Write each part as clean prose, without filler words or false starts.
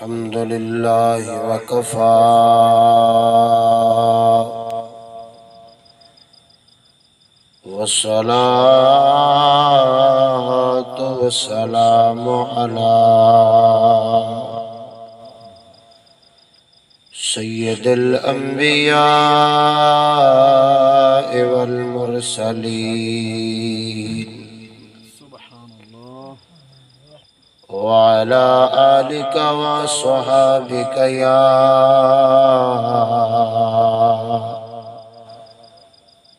الحمد لله وكفى والصلاة والسلام على سيد الأنبياء والمرسلين وعلى آلك وصحابك يا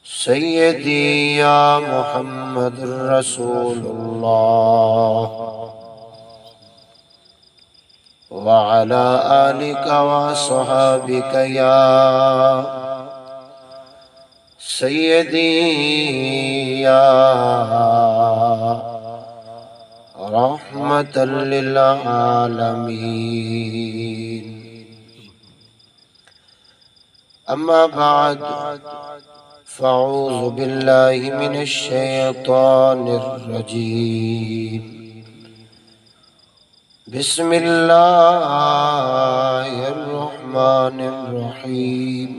سيدي يا محمد رسول الله وعلى آلك وصحابك يا سيدي يا رحمة للعالمين. أما بعد فأعوذ بالله من الشيطان الرجيم. بسم الله الرحمن الرحيم.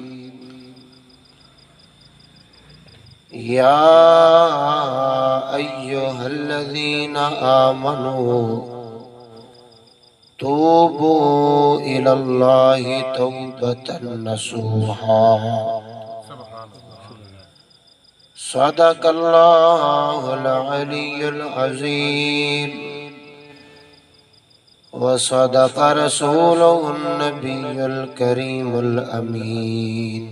يا أيها الذين آمنوا توبوا إلى الله توبة نصوحا. صدق الله العلي العظيم وصدق رسوله النبي الكريم الأمين.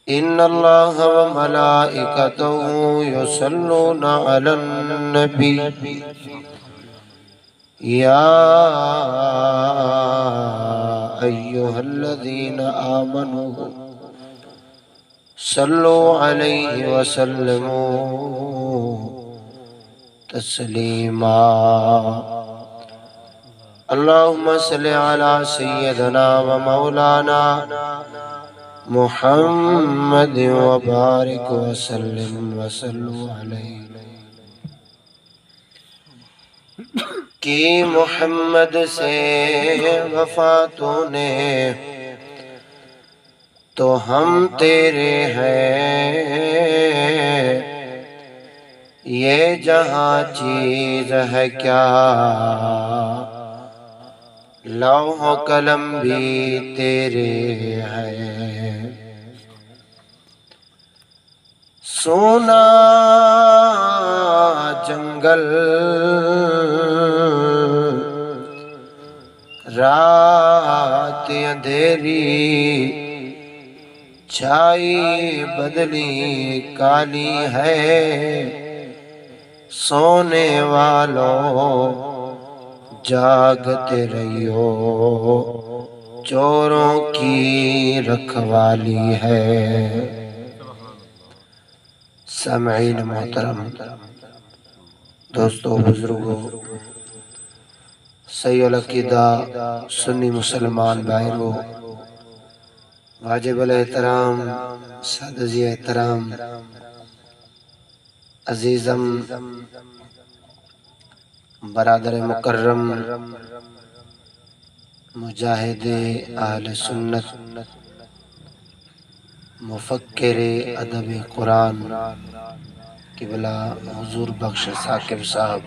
إن الله وملائكته يصلون على النبي يا أيها الذين آمنوا صلوا عليه وسلموا تسليما. اللهم صل على سيدنا ومولانا محمد وبارک وسلم وصلوا علیہ کہ محمد سے وفا تو نے تو ہم تیرے ہیں. یہ جہاں چیز ہے کیا لوح و قلم بھی تیرے ہیں. سونا جنگل رات اندھیری چھائی بدلی کالی ہے. سونے والوں جاگتے رہیو چوروں کی رکھوالی ہے. سامعین محترم، دوستو، بزرگوں، صحیح العقیدہ سنی مسلمان بھائیوں، واجب الاحترام سادگی احترام عزیزم برادر مکرم مجاہد اہل سنت مفکر ادب قرآن قبلہ حضور بخش ثاقب صاحب،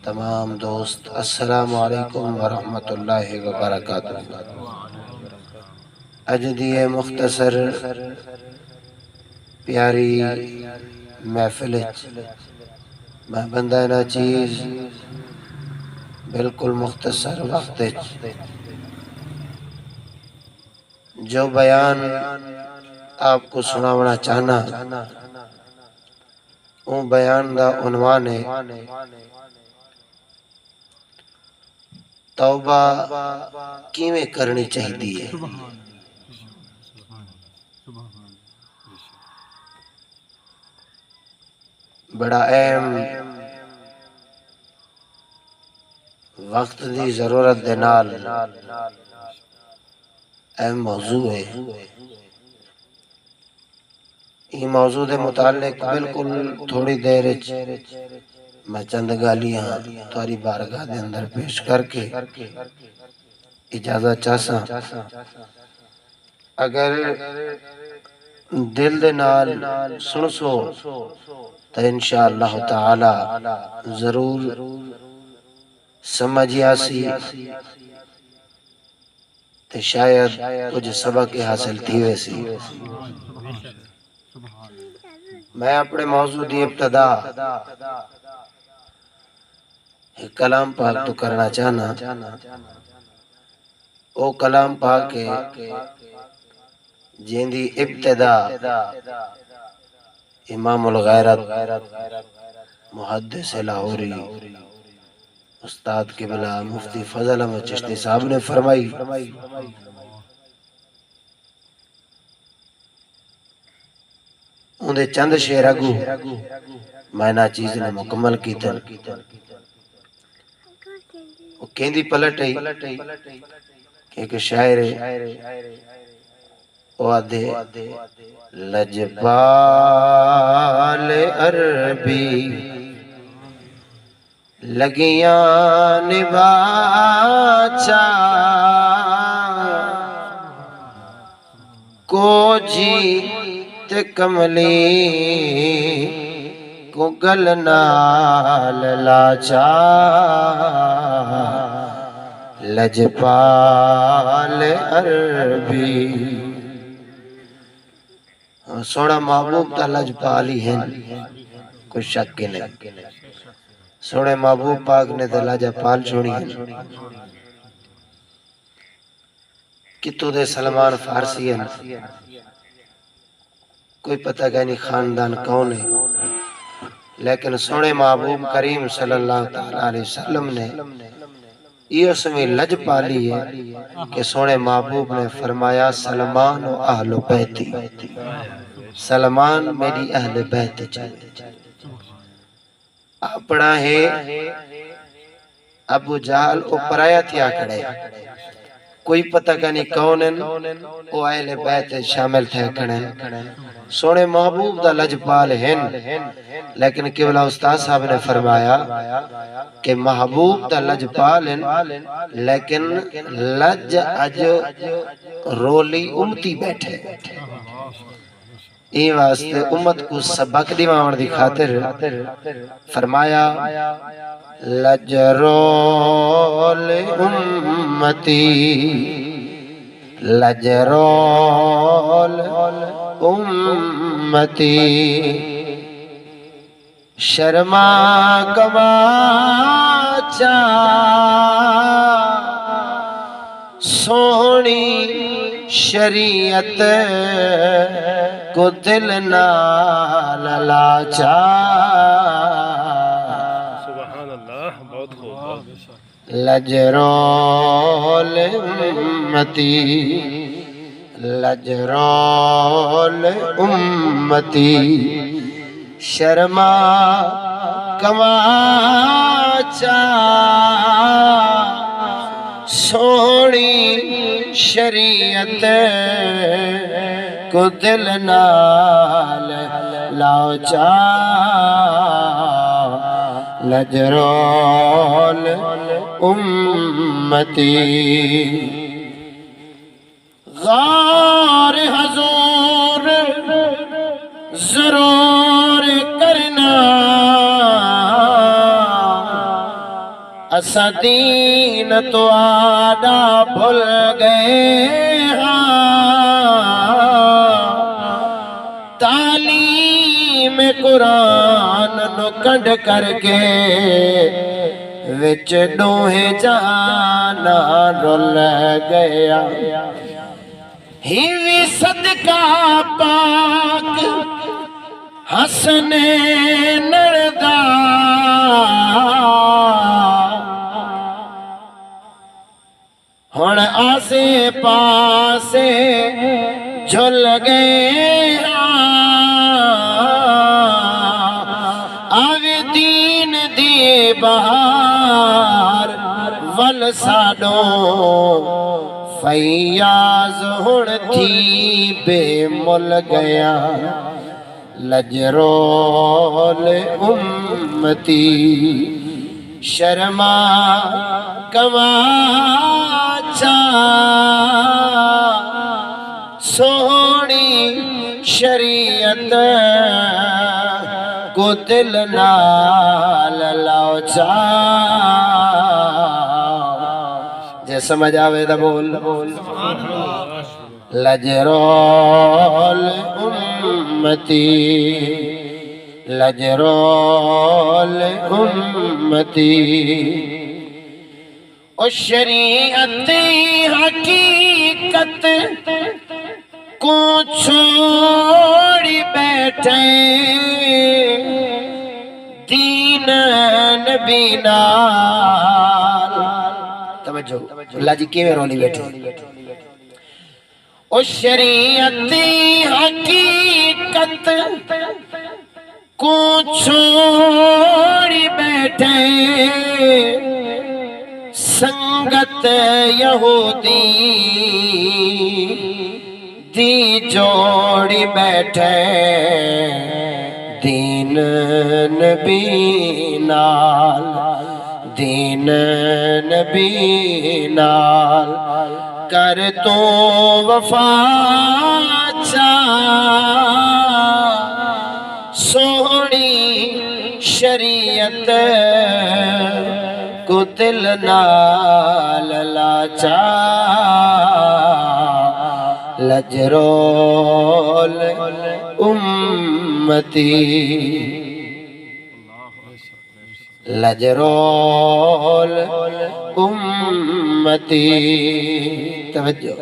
تمام دوست، السلام علیکم ورحمۃ اللہ وبرکاتہ. اجدی مختصر پیاری محفل میں بندہ نا چیز بالکل مختصر وقت جو بیان آپ کو سناونا چاہنا وہ بیان دا عنوان ہے توبہ کیویں کرنی چاہیے ہے. بڑا اہم وقت دی ضرورت دے نال اہم موضوع ہے. یہ موضوع دے متعلق بالکل تھوڑی دیر میں چند گالیاں تاری بارگاہ دے اندر پیش کر کے اجازت چاہساں اگر دل دے نال سن سو تو انشاءاللہ تعالی ضرور سمجھ آسی تے شاید کچھ سبق حاصل تھی ویسی میں اپنے موضوع دی ابتدا ایک کلام پاک تو کرنا چاہنا او کلام پاک ہے جن دی ابتدا امام الغیرت محدث لاہوری استاد قبلہ مفتی فضل احمد چشتی صاحب نے فرمائی اندھے چند شعر اگو میں نا چیز نے مکمل کی تن وہ کہندی پلٹ ہے کہ ایک شاعر وہ آدھے لجبال عربی لگیاں نباچا کو جیت کملی کو گلنا لاچا لجپال عربی سوڑا محبوب تا لجپال ہی ہیں کوئی شک کے نہیں سوڑے محبوب پاک نے تا لجپال چھوڑی ہیں کتو دے سلمان فارسی ہیں کوئی پتہ کہنی خاندان کون ہے لیکن سوڑے محبوب کریم صلی اللہ علیہ وسلم نے یہ اس میں لج پالی ہے کہ سوڑے محبوب نے فرمایا سلمان و اہل بیتی سلمان میری اہل بیت چاہتے اپنا ہے ابو جہل او پرایا تھیا کھڑے کوئی پتہ نہیں کون ہیں او اہل بیت شامل تھے کھڑے سونے محبوب دا لجپال ہیں لیکن قبلہ استاد صاحب نے فرمایا کہ محبوب دا لجپال ہیں لیکن لج اج رولی امتی بیٹھے این واسطے امت کو سبق دیوان دی خاطر فرمایا لج رول امتی لج رول امتی شرما کماچا سونی شریعت کو دل نال لاچا سبحان اللہ بہت خوب لجرول امتی لجرول امتی شرما کماچا سونی شریعت کو دل نال لاچا لجرول امتی غار حضور ضرور کرنا اسا دین تو آدھا بھول گئے تعلیم قرآن نو کنڈ کر کے وچ ڈوہیں جانا رول گیا ہیوی صدقہ پاک حسن نردا ہن آسے پاسے جھل گئے آوے دین دی بہار ول ساڈوں فیاض ہن تھی بے مل گیا لجرول امتی شرما کماچا سونی شریعت کو دل نال لاؤچا جے سمجھ آوے دا بول لجرول امتی لجرول امتی او شریعت حقیقت کو چھوڑی بیٹھے دین نبی نال توجہ اللہ جی کیویں رولی بیٹھے او شریعت حقیقت کو چھوڑی بیٹھے سنگت یہودی دی جوڑی بیٹھے دین نبی نال دین نبی نال کر تو وفا سونی شریعت کو دل نال لاچا لجرول امتی لجرول امتی توجہ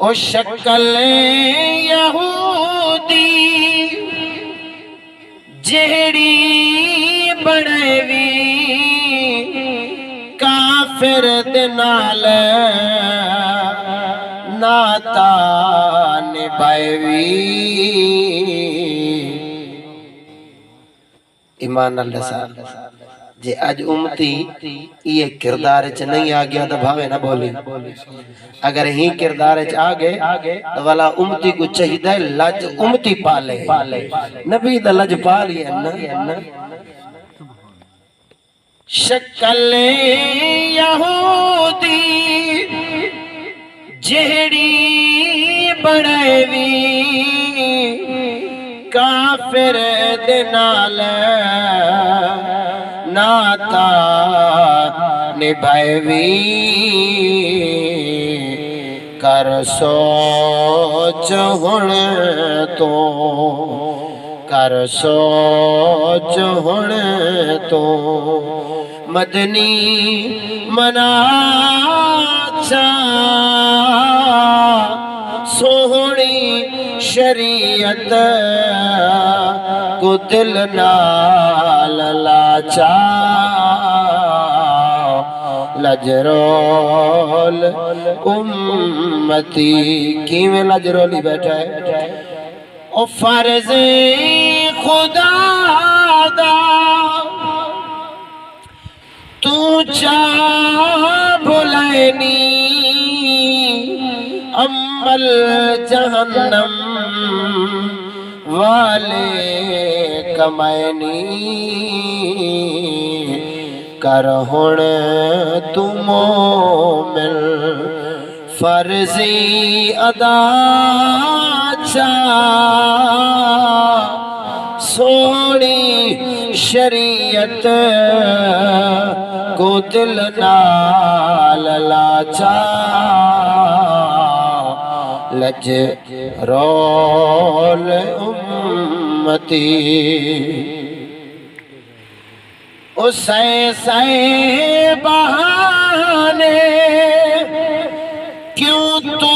او شکل یہودی جہڑی بڑھوی کافر دے نال ناتا نبھائیوی ایمان اللہ صاحب جے آج امتی یہ کردار چ نہیں آگیا تو بھاوے نہ بولی اگر ہی کردار چ آگے تو والا امتی کو چاہیے لج امتی پالے نبی دا لج پالی ہے نا شکل یہودی جہڑی بڑھوی کافر دے نال ناتا نبھائیوی کر سوچ ہن تو کر سوچ ہن تو مدنی منا چا سونی شریعت کو دل نال لاچا لجرول امتی کیویں لجرولی بیٹھا ہے او فرض خدا دا تو چاہ بھلینی امبل جہنم والے کمائنی کر ہن تو مومن فرضی ادا سونی شریعت کو دل نال لاچا لجرول امتی او سائے بہانے کیوں تو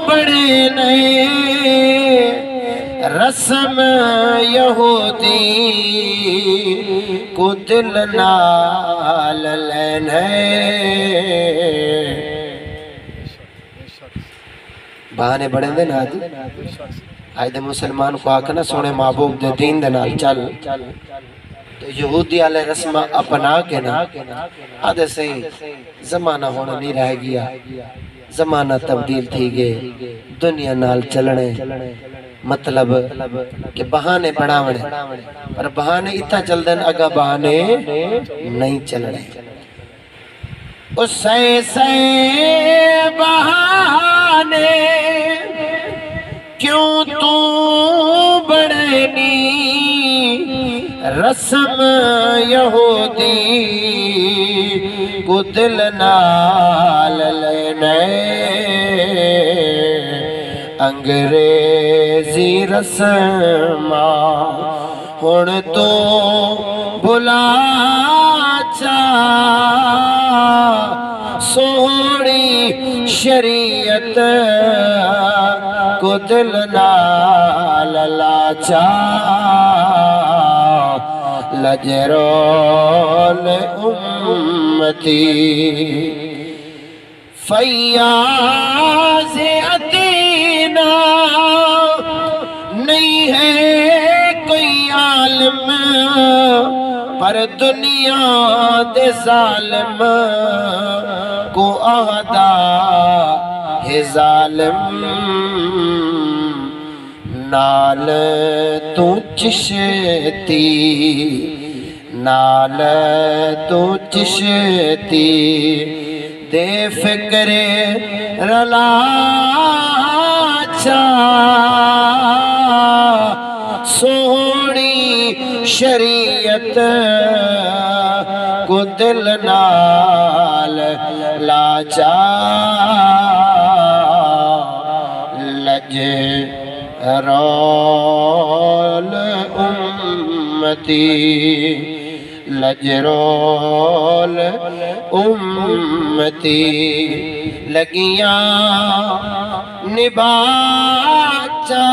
بڑے نئے رسم یہودی کو دل نال لینے بہانے بڑھیں دے نا آج دے مسلمان کو آکنا سونے محبوب دے دین دے نال چل تو یہودی علیہ رسمہ اپنا کے نا آدھے سے زمانہ ہونا نہیں رہ گیا زمانہ تبدیل تھی گئے دنیا نال چلنے مطلب کہ بہانے بڑھاونے پر بہانے اتنا چل دن اگا بہانے نہیں چلنے اس سے بہانے کیوں تو بڑھنی رسم یہودی کو دل نال لینے انگریزی رسماں ہن تو بھلا چا سوڑی شریعت کو دل نال لاچا لجرول امتی فیاض عتینا نہیں ہے کوئی عالم پر دنیا دے ظالم کو آہدا ہے ظالم نال تو چشتی نال تو چشتی دے فکر رلا چا سوڑی شریعت کو دل نال لاچا لج رول امتی لجرول امتی لگیاں نباچا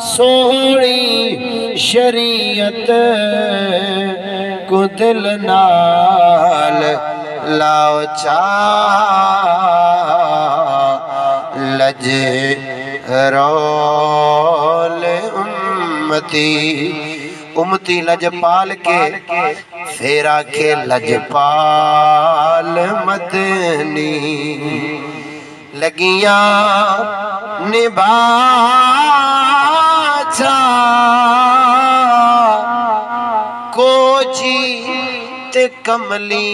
سوڑی شریعت کو دل نال لاچا لج رول امتی امتی لج پال کے پھر آکھے لج پال مدنی لگیاں نباچا کو جیت کملی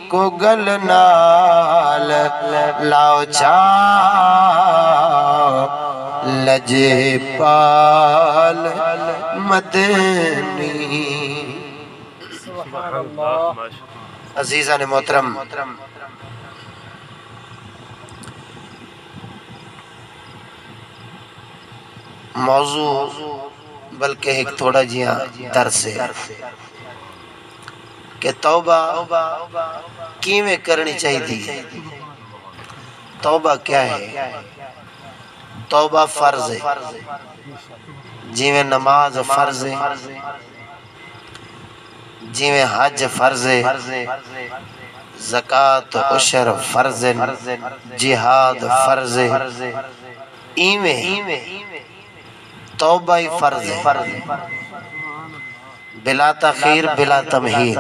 کو گل نال لاچا لج پال مدنی سبحان اللہ عزیزان محترم موضوع بلکہ ایک تھوڑا جیاں درس ہے کہ توبہ کیویں کرنی چاہیے تھی توبہ کیا ہے توبہ فرض ہے جیویں نماز فرض ہے جیویں حج فرض ہے زکاة و عشر فرض ہے جہاد فرض ہے ایویں توبہ ہی فرض ہے بلا تخیر بلا تمہید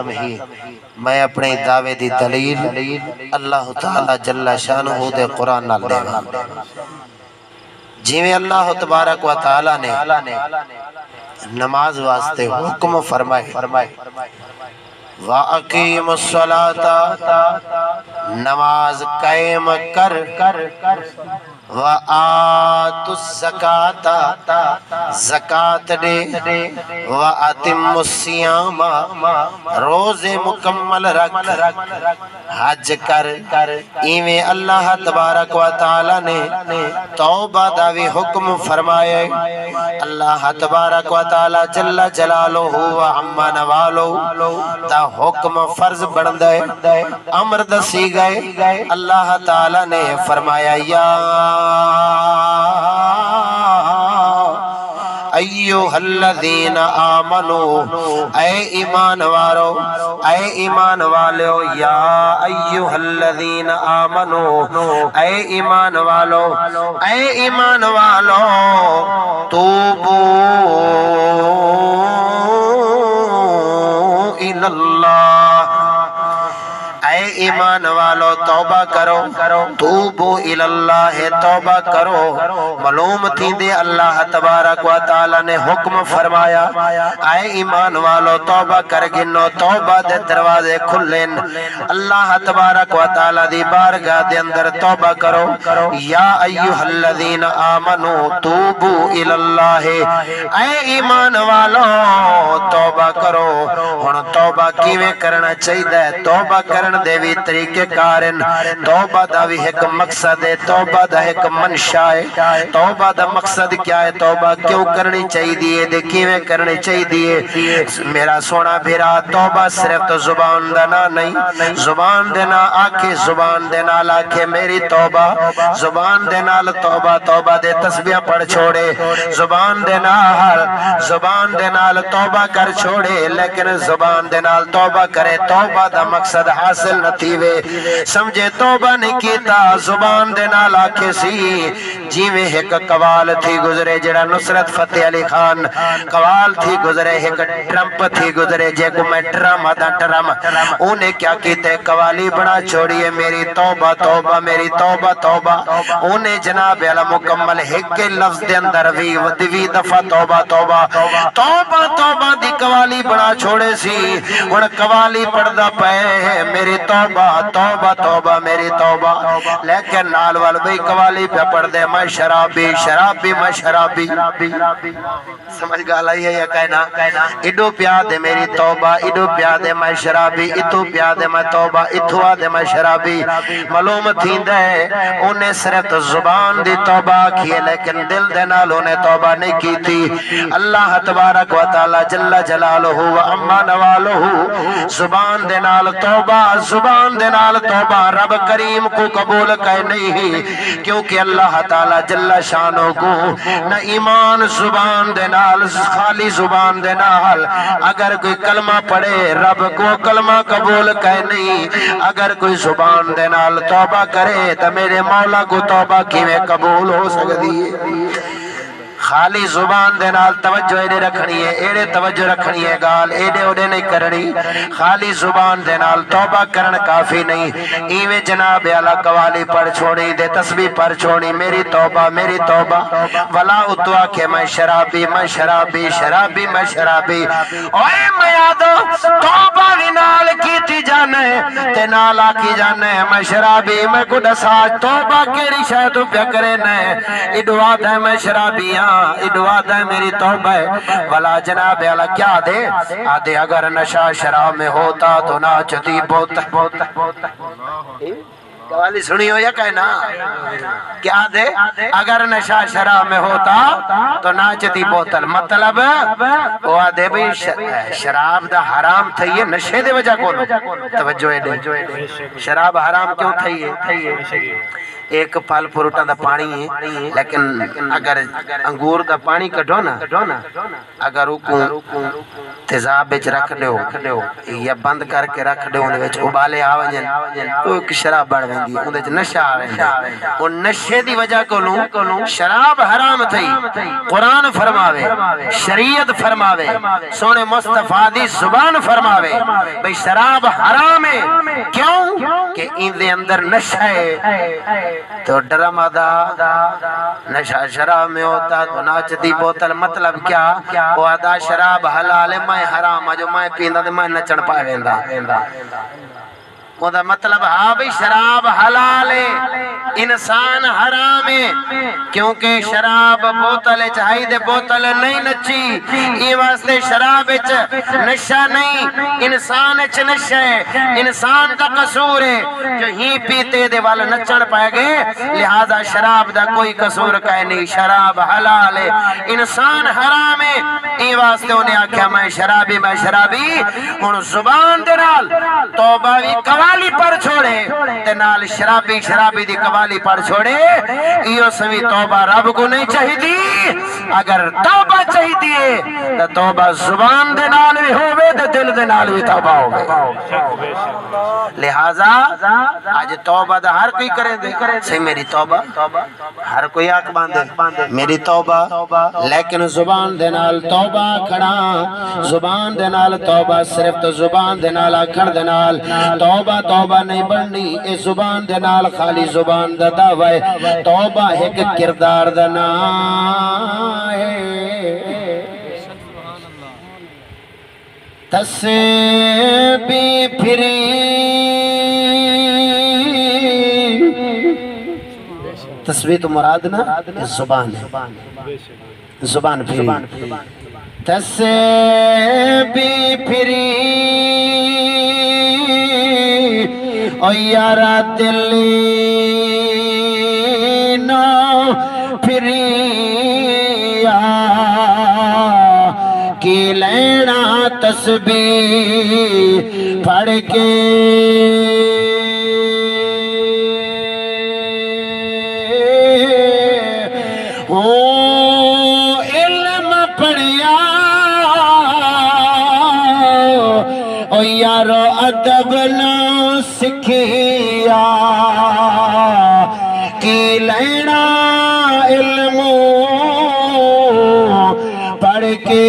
میں اپنے دعوے دی دلیل اللہ تعالی جل شانہ دے قرآن نال دے گا جیویں اللہ تبارک و تعالی نے نماز واسطے حکم فرمائے وَأَقِيمُ الصَّلَاةَ نماز قائم کر وَآتُ الزَّكَاةَ زکاة دے وَأَتِمُّ الصِّيَامَ روزے مکمل رکھ حج کر ایویں اللہ تبارک و تعالی نے توبہ دا بھی حکم فرمائے اللہ تبارک و تعالی جل جلالہ و عما نوالہ دا حکم فرض بن دے امر دسی گئے اللہ تعالی نے فرمایا یا ایوہ الذین آمنو اے ایمان والو یا ایوہ الذین آمنو اے ایمان والو توبو الاللہ اے ایمان والو توبہ کرو توبو الاللہ توبہ کرو معلوم تھی دے اللہ تبارک و تعالی نے حکم فرمایا اے ایمان والو توبہ کر گنو توبہ دے دروازے کھلن اللہ تبارک و تعالی دی بارگاہ دے اندر توبہ کرو یا ایھا الذین آمنو توبو الاللہ اے ایمان والو توبہ کرو ہن توبہ کیویں کرنا چاہیے توبہ کرن دے وی طریقے کارن توبہ دا بھی ایک مقصد ہے توبہ دا ایک منشا ہے توبہ دا مقصد کیا ہے توبہ کیوں کرنی چاہیے دے کیویں کرنی چاہیے میرا سونا بھیرا توبہ صرف تو زبان دا نہ نہیں زبان دے نہ آکھے زبان دے نال آکھے میری توبہ زبان دے نال توبہ توبہ دے تسبیح پڑھ چھوڑے زبان دے نال توبہ کر چھوڑے لیکن زبان دے نال توبہ کرے توبہ دا مقصد حاصل نہ تھیوے سمجھے توبہ نہیں کیتا زبان دے نال آکھے سی جیویں ایک قوال تھی گزرے جڑا نصرت فتح علی خان قوال تھی گزرے ایک ٹرمپ تھی گزرے جے کو میں ڈرامہ دا ڈرام انہیں کیا کیتے قوالی بنا چھوڑیے میری توبہ توبہ میری توبہ توبہ انہیں جناب علی مکمل ایک لفظ دے اندر وی دفعہ توبہ توبہ توبہ توبہ دی قوالی بنا چھوڑے سی ان قوالی پڑھدا پے میری توبہ توبہ توبہ میری توبہ لیکن نال وال بھی قوالی پہ پڑھ دے میں شرابی شرابی میں شرابی سمجھ گا لائی ہے یا کہنا ایڈو پیا دے میری توبہ ایڈو پیا دے میں شرابی اتو پیا دے میں توبہ اتو آ دے میں شرابی معلوم تھی دے انہیں صرف زبان دی توبہ کیے لیکن دل دے نال انہیں توبہ نہیں کی تھی اللہ تبارک و تعالی جل جلالہ و اما نوالہ زبان دے نال توبہ رب کریم کو قبول کہے نہیں کیونکہ اللہ تعالی جل شانہ کو نہ ایمان زبان دے نال خالی زبان دے نال اگر کوئی کلمہ پڑھے رب کو کلمہ قبول کہے نہیں اگر کوئی زبان دے نال توبہ کرے تو میرے مولا کو توبہ کیویں قبول ہو سکتی ہے خالی زبان دے نال توجہ ایڈے رکھنی ہے ایڈے توجہ رکھنی ہے گال ایڈے اوڈے نہیں کرنی خالی زبان دے نال توبہ کرن کافی نہیں ایویں جناب اعلی قوالی پڑھ چھوڑی دے تسبیح پڑھ چھوڑی میری توبہ ولا اتوا کہ میں شرابی میں شرابی شرابی میں شرابی اوے میادو توبہ وی نال کیتی جانے تے نال آکی جانے میں شرابی میں کو دسا توبہ کیڑی شے تو پیا کرے نے اڈوا دے میں شرابی ادعا دے میری توبہ ولا جناب اعلی کیا دے آدھے اگر نشہ شراب میں ہوتا تو ناچتی بوتا قوالی سنی ہو یا کہنا کیا دے اگر نشہ شراب میں ہوتا تو ناچتی بوتل مطلب وہ آدھے بھی شراب دا حرام تھئی ہے نشے دے وجہ کونو توجہ ہے دے شراب حرام کیوں تھئی ہے ایک پھل فروٹاں دا پانی ہے لیکن اگر انگور دا پانی کڈو نا اگر اوکو تیزاب وچ رکھ دیو یا بند کر کے رکھ دیو اون وچ ابالے آ ونجن تو ایک شراب بن ویندی اون وچ نشہ آ ویندا او نشے دی وجہ کولوں شراب حرام تھئی قرآن فرماوے شریعت فرماوے سونے مصطفیٰ دی زبان فرماوے بھئی شراب حرام ہے کیوں کہ ان دے اندر نشہ ہے تو ڈرامہ دا نشہ شراب میں ہوتا تو ناچتی بوتل مطلب کیا وہ آدھا شراب حلال ہے میں حرام جو میں پیندا تے میں نچن پا ویندا وہ دا مطلب ہاں بھی شراب حلال ہے انسان حرام ہے کیونکہ شراب بوتل چاہی دے بوتل نہیں نچی یہ واسطے شراب نشہ نہیں انسان نشہ ہے انسان دا قصور ہے جو ہی پیتے دے والا نچن پائے گے لہذا شراب دا کوئی قصور کہے نہیں شراب حلال ہے انسان حرام ہے یہ واسطے انہیں آکھیا میں شرابی ہن زبان دے نال توبہ وی قوالی پر چھوڑے تے نال شرابی دی قوالی پر چھوڑے ایو سوی توبہ رب کو نہیں چاہی دی اگر توبہ چاہی دیئے تو توبہ زبان دے نال بھی ہوئے تے دل دل دے نال بھی توبہ ہو گئی لہذا آج توبہ دا ہر کوئی کرے دے سے میری توبہ ہر کوئی آنکھ باندھے میری توبہ لیکن زبان دے نال توبہ کھڑا زبان دے نال توبہ صرف تو زبان دے نال آکھن دے نال توبہ نہیں بننی اے زبان دے نال خالی زبان دا دعوی توبہ ایک کردار دا نام ہے تسبیح پھری تسبیح تو مراد نا زبان ہے زبان پھری تسبیح پھری او یارا دلی نہ پھری کی لینا تسبیح پڑھ کے علم پڑھیا او یارو ادب نہ سکھیا کی لینا علم پڑھ کے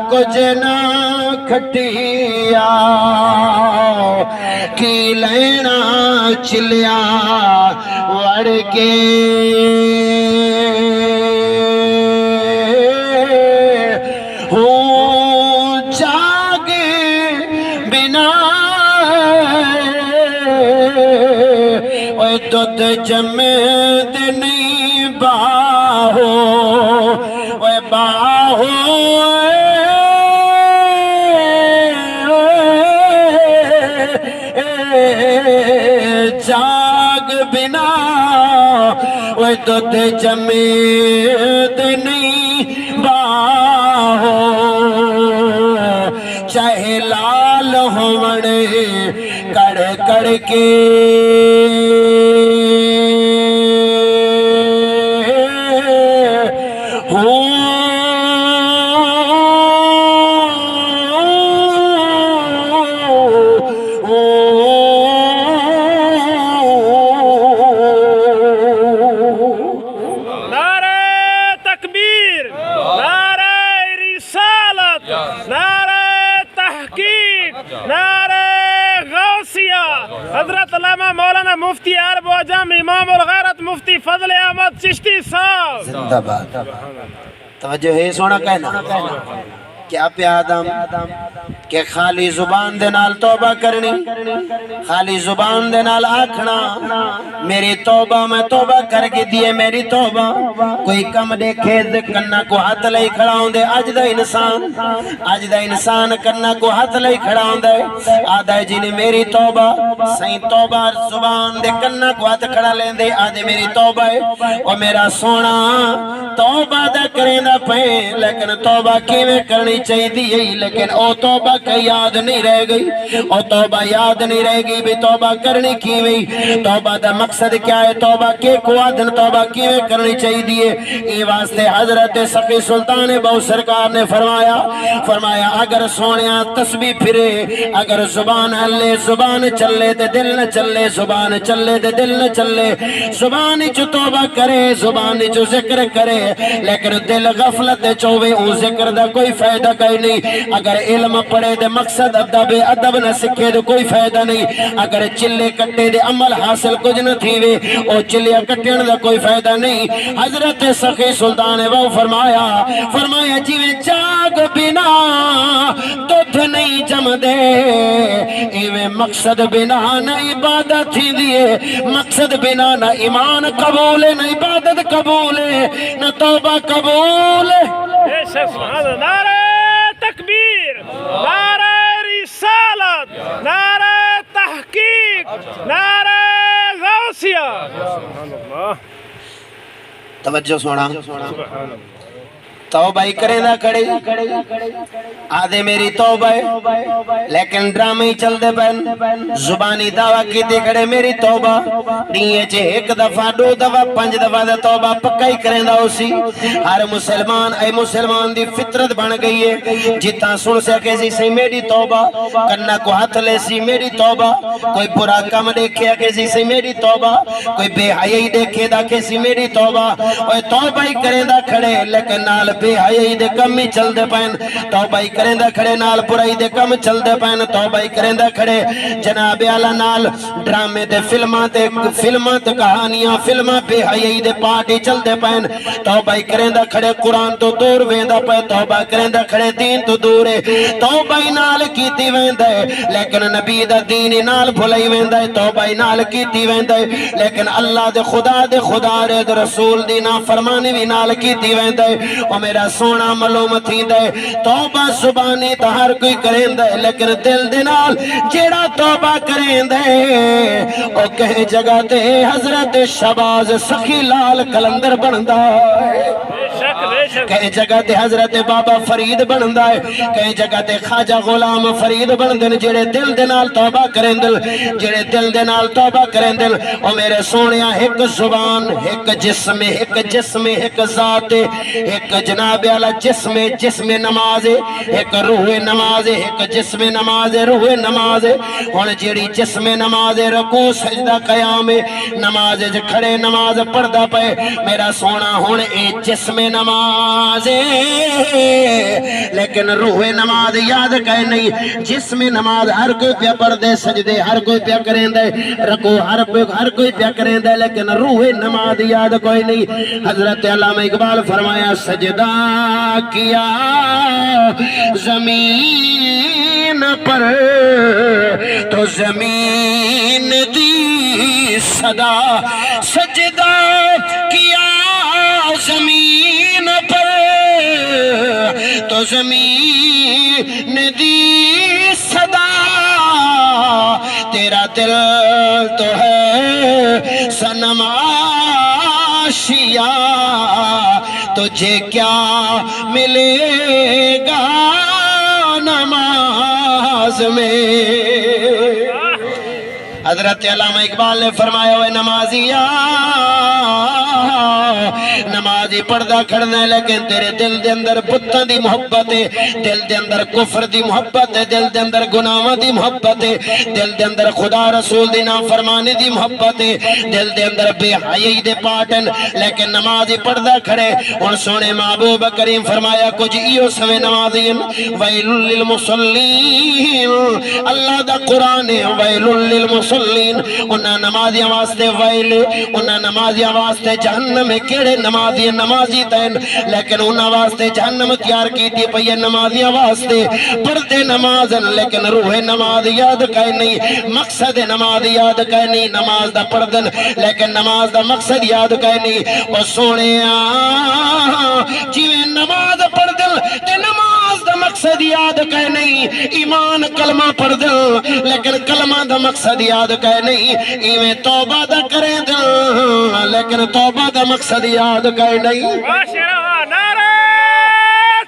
کچھ نہ کھٹیا کی لینا چلیا وڑ کے جاگ بنا دودھ جمے دے نہیں باہو باہو جاگ بنا وہ دودھ جمید نہیں باہو چاہے لال ہونے کڑ کڑ کے حضرت علامہ مولانا مفتی عرب و عجم امام الغیرت مفتی فضل احمد چشتی صاحب زندہ باد توجہ ہے سونا کہنا کیا پہ آدم کہ خالی زبان دے نال توبہ کرنی خالی زبان دے نال آکھنا میری توبہ میں توبہ کر کے دیے میری توبہ کوئی کم دیکھے دے کنہ کو ہاتھ لئی کھڑا ہوں دے آج دا انسان کنہ کو ہاتھ لئی کھڑا ہوں دے آدھا جنہیں میری توبہ سہیں توبہ زبان دے کنہ کو ہاتھ کھڑا لیں دے آدھے میری توبہ ہے اور میرا سونا توبہ دا کریں دا پہیں لیکن توبہ کیویں کرنی چاہی دی لیکن او توبہ کا یاد نہیں رہ گئی او توبہ یاد نہیں رہ گئی بھی توبہ کرنی کی ہوئی توبہ دا مقصد کیا ہے توبہ کے قوادن توبہ کیویں کرنی چاہی دیئے ای واسطے حضرت سقی سلطان بہو سرکار نے فرمایا اگر سونیا تسبیح پھرے اگر زبان ہلے زبان چلے دے دل نہ چلے زبان چلے دے دل نہ چلے زبان جو توبہ کرے زبان جو ذکر کرے لیکن دل غفلت چوے او ذکر دا کوئی فائدہ کوئی نہیں اگر علم پڑھے دے مقصد ادب نہ سکھے دے کوئی فائدہ نہیں اگر چلے کٹے دے عمل حاصل کچھ نہ تھیوے او چلے کٹن دا کوئی فائدہ نہیں حضرت سخی سلطان وہ فرمایا جیویں جاگ بنا دودھ نہیں جم دے ایویں مقصد بنا نہ عبادت تھی دیے مقصد بنا نہ ایمان قبول نہ عبادت قبول نہ توبہ قبول سبحان اللہ نعرہ تکبیر نعرہ رسالت نعرہ تحقیق نعرہ غوثیہ سبحان اللہ توجہ سونا توبہ ہی کریں دا کھڑے آدھے میری توبہ ہے لیکن ڈرامے ہی چل دے بین زبانی دعویٰ کی دے کھڑے میری توبہ نیے چھے ایک دفعہ دو دفعہ پنج دفعہ دے توبہ پکا ہی کریں دا اسی ہر مسلمان اے مسلمان دی فطرت بن گئی ہے جتا سن سکے سی میری توبہ کرنا کو ہاتھ لے سی میری توبہ کوئی برا کام دیکھے کہ سی میری توبہ کوئی بے حیائی دیکھے دا کہ سی میری توبہ اوہ توبہ ہی کریں دا کھڑے لیکن نال بے حیائی دے کم ہی چل دے پین توبہ ہی کریں دا کھڑے نال برائی دے کم چل دے پین توبہ ہی کریں دا کھڑے جناب اعلیٰ نال ڈرامے دے فلماں تے کہانیاں فلماں بے حیائی دے پارٹی چل دے پین توبہ ہی کریں دا کھڑے قرآن تو دور ویندہ پہ توبہ کریں دا کھڑے دین تو دور ہے توبہ ہی نال کیتی ویندہ ہے لیکن نبی دا دین ہی نال بھلائی ویندہ ہے توبہ ہی نال کیتی ویندہ ہے لیکن اللہ دے خدا رے دے رسول دی نافرمانی بھی نال کیتی ویندہ ہے او میرا سونا معلوم تھی دے توبہ زبانی تا ہر کوئی کریں دے لیکن دل دے نال جیڑا توبہ کریں دے او کہیں جگہ تے حضرت شہباز سخی لال کلندر بندہ ہے کہیں جگہ تے حضرت بابا فرید بندہ ہے کہیں جگہ تے خواجہ غلام فرید بندن جیڑے دل دے نال توبہ کریں دل جیڑے دل دے نال توبہ کریں دل او میرے سونیا ایک زبان ایک جسم ایک ذات ایک جناب علی جسم نماز ایک روح نماز ایک جسم نماز روح نماز ہن جیڑی جسم نماز رکوع سجدہ قیام نماز کھڑے نماز پڑھدا پے میرا سونا ہن اے جسم نماز لیکن روح نماز یاد کہے نہیں جسم نماز ہر کوئی پیا پڑھ دے سجدے ہر کوئی پیا کریں دے رکوع ہر کوئی پیا کریں دے لیکن روح نماز یاد کوئی نہیں حضرت علامہ اقبال فرمایا سجدہ کیا زمین پر تو زمین دی صدا سجدہ کیا زمین پر تو زمین دی صدا تیرا دل تو ہے صنم آشیا تجھے کیا ملے گا نماز میں حضرت علامہ اقبال نے فرمایا ہوئے نمازیاں نمازی پردہ کھڑنا ہے لیکن تیرے دل دے اندر بتاں دی محبت ہے دل دے اندر کفر دی محبت ہے دل دے اندر گناہاں دی محبت ہے دل دے اندر خدا رسول دی نافرمانی دی محبت ہے دل دے اندر بے حیائی دے پاٹن لیکن نمازی پردہ کھڑے اور سونے محبوب کریم فرمایا کچھ ایو سوے نمازین ویل للمصلین اللہ دا قرآن ہے ویل للمصلین انہاں نمازیاں واسطے ویل انہاں نمازیاں واسطے جہنم کیڑے نمازی تین لیکن انہاں واسطے جہنم تیار کی تھی پئی نمازیاں واسطے پڑھتے نمازن لیکن روح نماز یاد کہے نہیں مقصد نماز یاد کہے نہیں نماز دا پڑھدن لیکن نماز دا مقصد یاد کہے نہیں اور سونے جیویں نماز پڑھدن تے نماز دا مقصد یاد کہے نہیں ایمان کلمہ پڑھدن لیکن کلمہ دا مقصد یاد کہے نہیں ایویں توبہ دا کریں دل لیکن توبہ دا مقصد یاد کہے نہیں نعرہ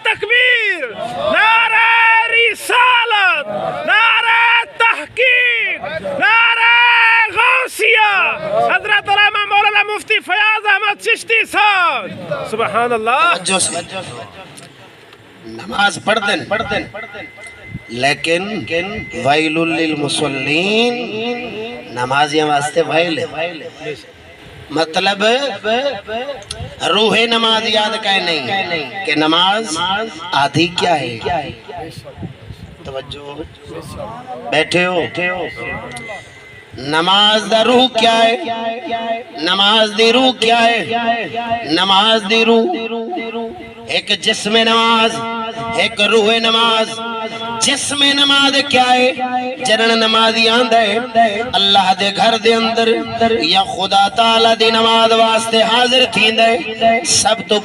تکبیر نعرہ رسالت نعرہ تحقیق نعرہ غوثیہ حضرت علامہ مولانا مفتی فیاض احمد چشتی صاحب سبحان اللہ جو سے نماز پڑھدن لیکن ویل للمصلین نمازیاں واسطے ویل ہے مطلب روح نماز یاد کہے نہیں کہ نماز آدھی کیا ہے توجہ بیٹھے ہو نماز دا روح کیا ہے نماز دی روح کیا ہے نماز دی روح ایک جسم نماز ایک روح نماز جسم نماز کیا ہے جنن نمازی آندہ ہے اللہ دے گھر دے اندر یا خدا تعالیٰ دی نماز واسطے حاضر تھین دے سب تو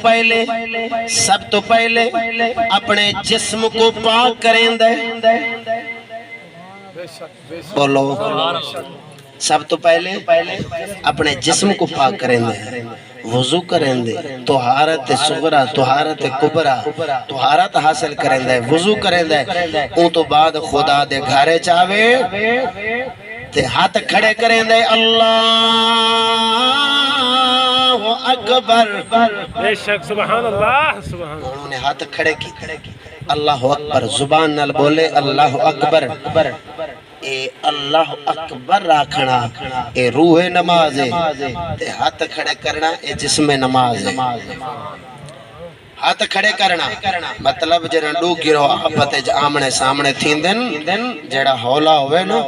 پہلے اپنے جسم کو پاک کریں دے بولو سب تو پہلے اپنے جسم کو پاک کریں دے، وضو کریں دے، طہارت صغرا طہارت کبرا طہارت حاصل کریں دے، وضو کریں دے، اون تو بعد خدا دے گھرے چاہوے تے ہاتھ کھڑے کریں دے اللہ اکبر. بے شک سبحان اللہ سبحان اللہ. انہوں نے ہاتھ کھڑے کی اللہ اکبر زبان نال بولے اللہ اکبر. اے اللہ اکبر راکھنا اے روح نماز ہے تے ہاتھ کھڑے کرنا اے جسم نماز ہے. ہاتھ کھڑے کرنا مطلب جڑا ڈو گرو آپت آمنے سامنے تھیندن جڑا ہولا ہوئے نا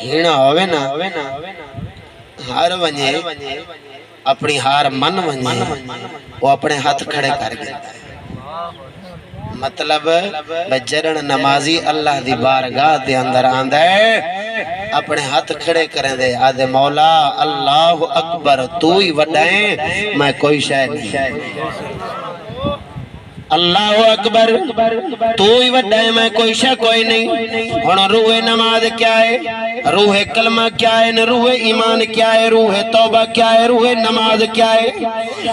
ہینا ہوئے نا ہار ونجے اپنی ہار من ونجے وہ اپنے ہاتھ کھڑے کر گئے. مطلب بجرن نمازی اللہ دی بارگاہ دے اندر آندہ ہے اپنے ہاتھ کھڑے کریں دے آدھے مولا اللہ اکبر تو ہی وڈائیں میں کوئی شاید نہیں. اللہ اکبر تو ہی وڈائیں میں کوئی شاید کوئی نہیں. ہونا روح نماز کیا ہے، روح کلمہ کیا ہے، روح ایمان کیا ہے، روح توبہ کیا ہے، روح نماز کیا ہے.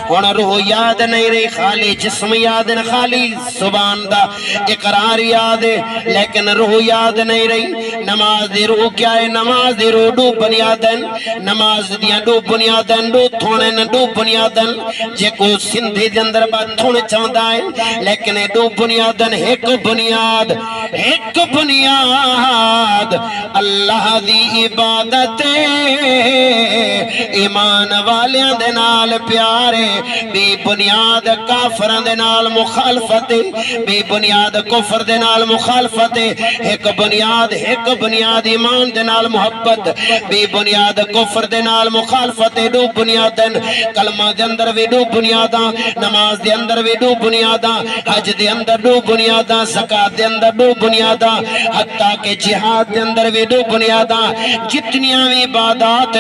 ہونا روح یاد نہیں رہی خالی جسم یاد نہ خالی زبان دا اقرار یاد ہے لیکن روح یاد نہیں رہی. نماز دی روح کیا ہے، نماز دی روح دو بنیادن نماز دیاں دو بنیادن دو تھوڑے نہ دو بنیادن جے کو سندھی دے اندر بات تھوڑے چاہتا ہے لیکن دو بنیادن ایک بنیاد اللہ دی عبادت ایمان والیاں دے نال پیارے بی بنیاد کافران دے نال مخالفت بی بنیاد کفر دے نال مخالفت ایک بنیاد ایمان دے نال محبت بی بنیاد کفر دے نال مخالفت دو بنیادن کلمہ دے اندر بھی دو بنیاداں نماز دے اندر بھی دو بنیاداں حج دے اندر دو بنیاداں زکاة دے اندر دو بنیاداں حتیٰ کہ جہاد دے اندر بھی دو بنیاداں جتنیاں بھی عبادات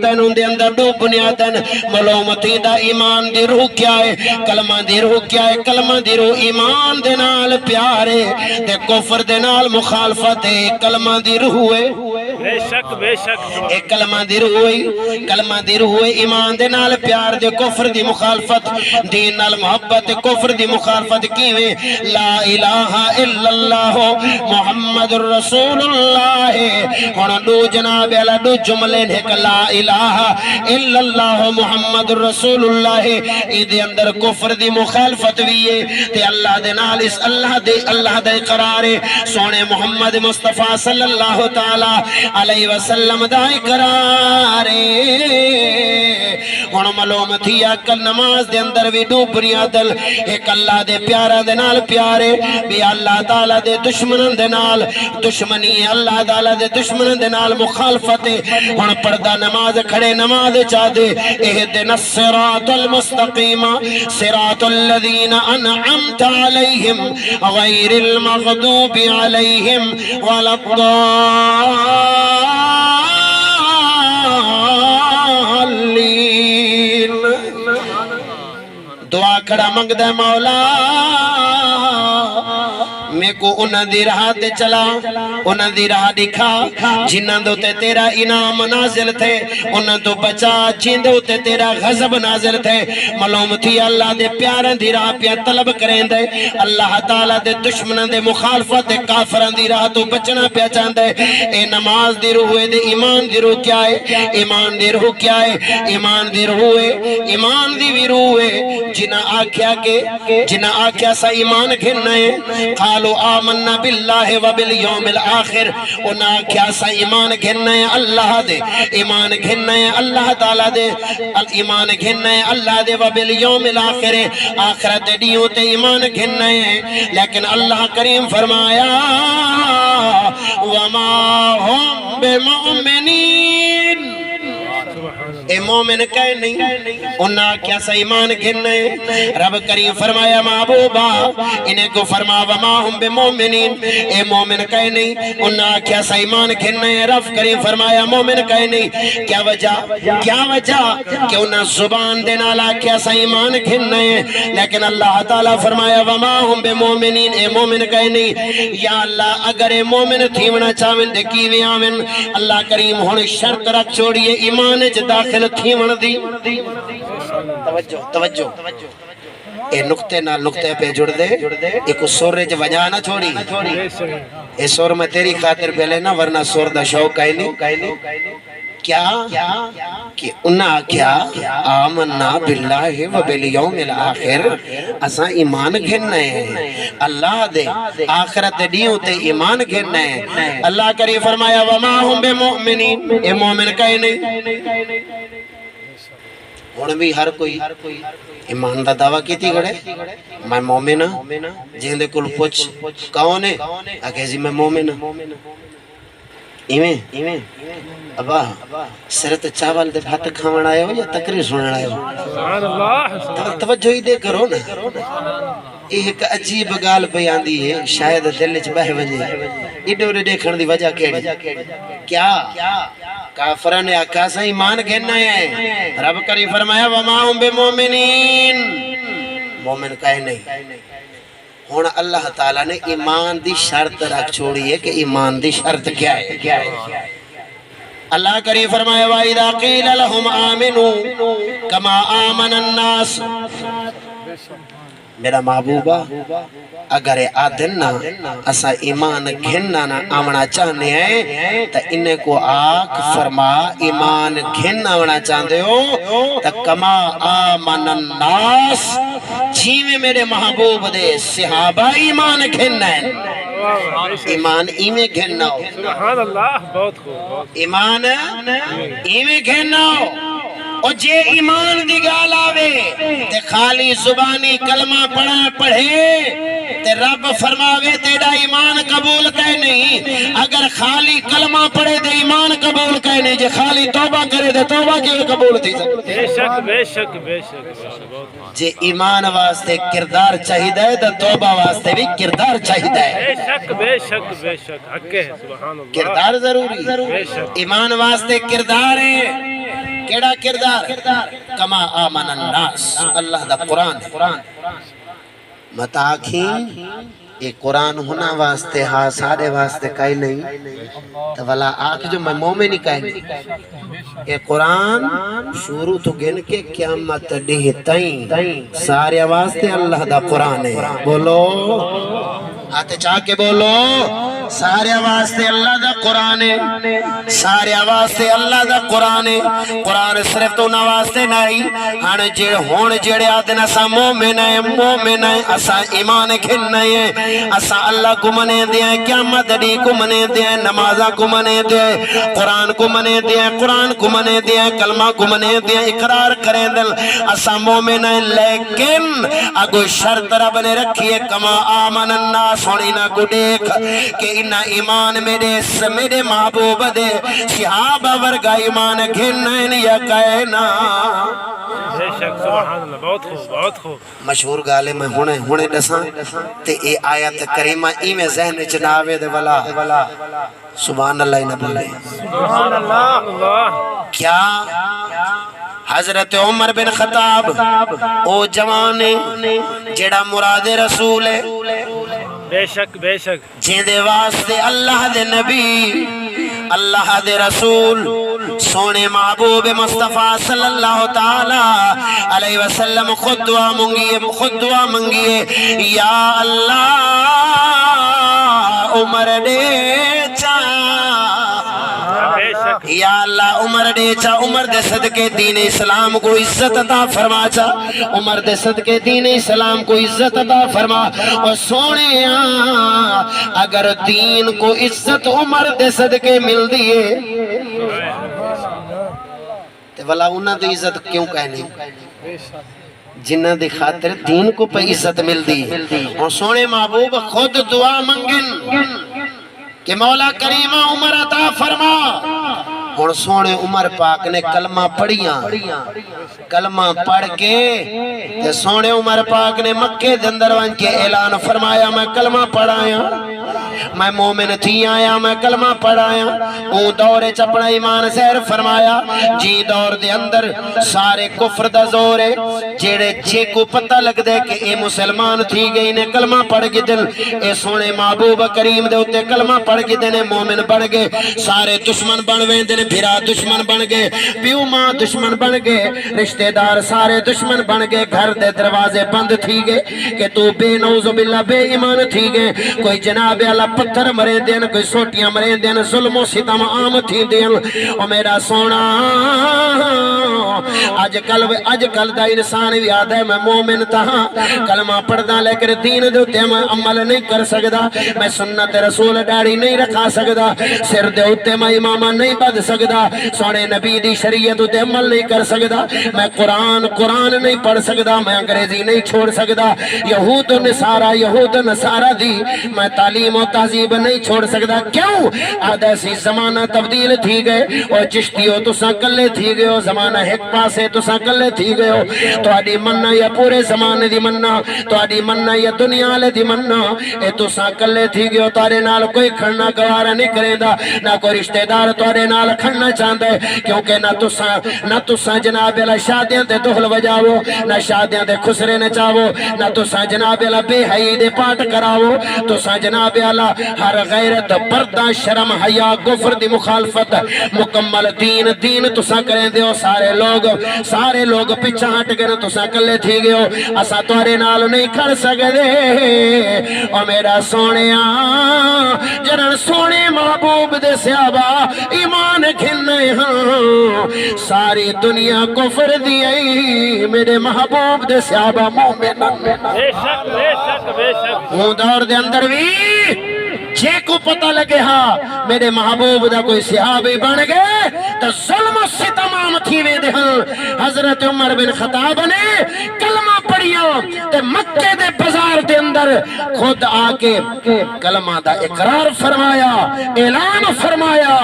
ان دے اندر دو بنیاداں معلومتی دا ایمان دی روح کیا ہے کلمہ دی روح کیا ہے کلمہ دی روح ایمان دے نال پیارے تے کفر دے نال مخالفت ہے کلمہ دی روح ہے بے شک ایک کلمہ دی روح ہے ایمان دے نال پیار دے کفر دی مخالفت دین نال محبت کفر دی مخالفت کیویں لا الہ الا اللہ محمد الرسول اللہ. ہونا دو جناب اللہ دو جملے ایک لا الہ الا اللہ محمد الرسول اللہ دے اندر کفر دی مخالفت بھی ہے تے اللہ دے نال اس اللہ دے اقرار ہے سونے محمد مصطفیٰ صلی اللہ تعالی علیہ وسلم دا اقرار ہے. ہونا معلوم تھی کل نماز دے اندر بھی دو بنیادل ایک اللہ دے پیارا دے نال پیارے بھی اللہ تعالیٰ دے دشمنن دے نال دشمنی اللہ تعالیٰ دے دشمنن دے نال مخالفت ہن پردہ نماز کھڑے نماز چاہ دے اہدنا الصراط المستقیم صراط الذین انعمت علیہم غیر المغضوب علیہم ولا الضالین. دعا کھڑا منگ دے مولا میں کو انہاں دی راہ تے چلا انہاں دی راہ دکھا جنہاں دو تے تیرا انعام نازل تھے انہاں تو بچا جن دو تے تیرا غضب نازل تھے. معلوم تھی اللہ دے پیارن دی راہ پیا طلب کریں دے اللہ تعالیٰ دے دشمنان دے مخالفت دے کافران دی راہ تو بچنا پیا چاہندے. اے نماز دی روح ہے دے ایمان دی روح کیا ہے ایمان دی روح کیا ہے ایمان دی روح ہے ایمان دی بھی روح ہے جنہ آکھیا سا ایمان گھننا ہے قالوا آمنا باللہ و بالیوم الاخر انہا آکھیا سا ایمان گھننا ہے اللہ دے ایمان گھننا ہے اللہ تعالیٰ دے ایمان گھننا ہے اللہ دے و بالیوم الاخر آخرت دیوں تے ایمان گھننا ہے لیکن اللہ کریم فرمایا وما ہم بمؤمنین اے مومن کہے نہیں انہاں کیا سا ایمان گھننے رب کریم فرمایا محبوبہ انہیں کو فرما وما ہم بے مومنین اے مومن کہے نہیں انہاں کیا سا ایمان گھننے رب کریم فرمایا مومن کہے نہیں کیا وجہ کہ انہاں زبان دینا لا کیا سا ایمان گھننے لیکن اللہ تعالیٰ فرمایا وما ہم بے مومنین اے مومن کہے نہیں یا اللہ اگر اے مومن تھیونا چاہمن دے کیوے آمن اللہ کریم ہونے شرط رکھ چھوڑیے ایمان چ داخل تھیون دی توجہ اے نقطے نال نقطے پہ جڑ دے ایک سور چ وجہ نہ چھوڑی اے سور میں تیری خاطر پہلے نہ ورنہ سور دا شوق کہیں نہیں کیا کہ انہاں کیا آمنا باللہ و بالیوم الاخر اساں ایمان گھننے ہیں اللہ دے آخرت دیوں تے ایمان گھننے ہیں اللہ کریم فرمایا وما ہم بے مومنین اے مومن کہے نہیں ہن بھی ہر کوئی ایمان دا دعویٰ کیتی گڑے میں مومن ہاں جن دے کل پوچھ کون ہے آکھے جی میں مومن ہاں ایویں ابا سرت چاول دے بھات کھاون آئے ہو یا تقریر سنن آئے ہو سبحان اللہ توجہ ہی دے کرو نا ایک عجیب گال بیان دی ہے شاید دل وچ بہ ونجے ایڈو دیکھن دی وجہ کیڑی کیا کافراں نے آکھا سا ایمان گھننا ہے رب کریم فرمایا وما ہم بے مومنین مومن کہے نہیں ہن اللہ تعالیٰ نے ایمان دی شرط رکھ چھوڑی ہے کہ ایمان دی شرط کیا ہے اللہ کریم فرمایا وَإِذَا قِيلَ لَهُمْ آمِنُوا كَمَا آمَنَ النَّاسُ میرا محبوبہ اگر آدھن نا اسا ایمان گھننا نا آمنا چاہنے ہیں تا انہیں کو آگ فرما ایمان گھننا آمنا چاہتے ہو تا کما آمن الناس جیویں میرے محبوب دے صحابہ ایمان گھننا ہے ایمان ایویں گھننا ہو سبحان اللہ بہت خوب ایمان ایویں گھننا ہو اور جے ایمان دی گال آوے تے خالی زبانی کلمہ پڑھے تے رب فرماوے تیڑا ایمان قبول کہے نہیں اگر خالی کلمہ پڑھے تے ایمان قبول کہے نہیں جے خالی توبہ کرے تے توبہ کیوں قبول تھی بے شک جے ایمان واسطے کردار چاہیدہ ہے تو توبہ واسطے بھی کردار چاہیدہ ہے بے شک حق ہے سبحان اللہ کردار ضروری ایمان واسطے کردار ہے کیڑا کردار کما آمن الناس اللہ دا قرآن ہے متاکھیں یہ قرآن ہونا واسطے ہاں سارے واسطے کہیں نہیں تو والا آنکھ جو میں مومن ہی کہیں یہ قرآن شروع تو گن کے قیامت ڈیہ تائیں سارے واسطے اللہ دا قرآن ہے بولو آتے چاہ کے بولو سارے واسطے اللہ دا قرآن ہے سارے واسطے اللہ دا قرآن ہے قرآن صرف تو نہ واسطے نہیں ہون جڑے آدھنا سا مومن ہے اسا ایمان کھن نہیں ہے اسا اللہ کو منے دیں قیامت دی کو منے دیں نمازہ کو منے دیں قرآن کو منے دیں قرآن کو منے دیں کلمہ کو منے دیں اقرار کریں دل اسا مومن ہے لیکن اگو شرط رب نے رکھی ہے کما آمن الناس سوڑینا کو دیکھ کہ انہا ایمان میرے محبوب دے صحابہ ورگا ایمان گھنن یا کہنا بے شک سبحان اللہ بہت خوب مشہور گالے میں ہونے ڈساں تے اے آیت کریمہ ایمیں ذہن چناوے دے والا سبحان اللہ نبولے سبحان اللہ کیا حضرت عمر بن خطاب او جوانے جڑا مراد رسول ہے بے شک جن دے واسطے اللہ دے نبی اللہ دے رسول سونے محبوب مصطفیٰ صلی اللہ تعالی علیہ وسلم خود دعا منگیے یا اللہ عمر دے یا اللہ عمر دے چا عمر دے صدقے دین اسلام کو عزت عطا فرما چا عمر دے صدقے دین اسلام کو عزت عطا فرما اور سونے اگر دین کو عزت عمر دے صدقے مل دیئے تو والا انہاں دے عزت کیوں کہنے جنہ دے خاطر دین کو پہ عزت مل دی اور سونے محبوب خود دعا منگن کہ مولا کریمہ عمر عطا فرما ہن سونے عمر پاک نے کلمہ پڑھیاں کلمہ پڑھ کے تے سونے عمر پاک نے مکے دے اندر ون کے اعلان فرمایا میں کلمہ پڑھایا میں مومن تھی آیا میں کلمہ پڑھایا اون دور چپڑا ایمان زہر فرمایا جی دور دے اندر سارے کفر دا زور ہے جیڑے جے کو پتہ لگ دے کہ اے مسلمان تھی گئی نے کلمہ پڑھ کے دل اے سونے محبوب کریم دے ہوتے کلمہ پڑھ کے دنے مومن بن گئے سارے دشمن بن وین دنے بھرا دشمن بن گئے پیو ماں دشمن بن گئے رشتہ دار سارے دشمن بن گئے گھر دے دروازے بند تھی گئے کہ تو بے نعوذ باللہ بے ایمان تھی گئے کوئی جناب اللہ پتھر مرے دین کوئی سوٹیاں مرے دین ظلم و ستم عام تھی دین او میرا سونا آج کل دا انسان بھی آدھا ہے میں مومن تھا کلمہ پڑھدا لیکن دین دے تے میں عمل نہیں کر سکدا میں سنت رسول ڈاڑی نہیں رکھا سکدا سر دے تے میں امامہ نہیں بد سکدا سونے نبی دی شریعت تے عمل نہیں کر سکدا میں قرآن نہیں پڑھ سکدا میں انگریزی نہیں چھوڑ سکدا یہود نصارہ دی میں تعلیم و تہذیب نہیں چھوڑ سکدا کیوں آدھا سی زمانہ تبدیل تھی گئے اور چشتیو تساں کلے تھی گئے ہو زمانہ ایک پاسے تساں کلے تھی گئے ہو تو آڈی مننا یا پورے زمانے دی مننا تو آڈی مننا یا دنیا لے دی مننا اے تساں کلے تھی گئے ہو تارے نال کوئی کھڑنا گوارا نہیں کریں دا نہ کوئی رشتہ دار تارے نال کھڑنا چاہندے کیونکہ نہ تساں جناب اللہ شادیاں تے دہل وجاو نہ شادیاں تے خسرے نچاو نہ تساں جناب اللہ بے حئی دے پاٹ کراو تساں جناب اللہ ہر غیرت پردہ شرم حیا گفر دی مخالفت مکمل دین تساں کریں دیو سارے لوگ پچھا ہٹ گئے تساں کلے تھی گئے ہو اسا تارے نال نہیں کھڑ سکدے او میرا سونیا جنن سونے محبوب دے صحابہ ایمان کھنے ہاں ساری دنیا کفر دی آئی میرے محبوب دے صحابہ مومن بے شک ہوں دور دے اندر بھی جے کو پتہ لگے ہاں میرے محبوب دا کوئی صحابی بن گئے تو ظلم و ستم عام تھی وے دے حضرت عمر بن خطاب نے کلمہ پڑھیا تے مکے دے بازار دے اندر خود آ کے کلمہ دا اقرار فرمایا اعلان فرمایا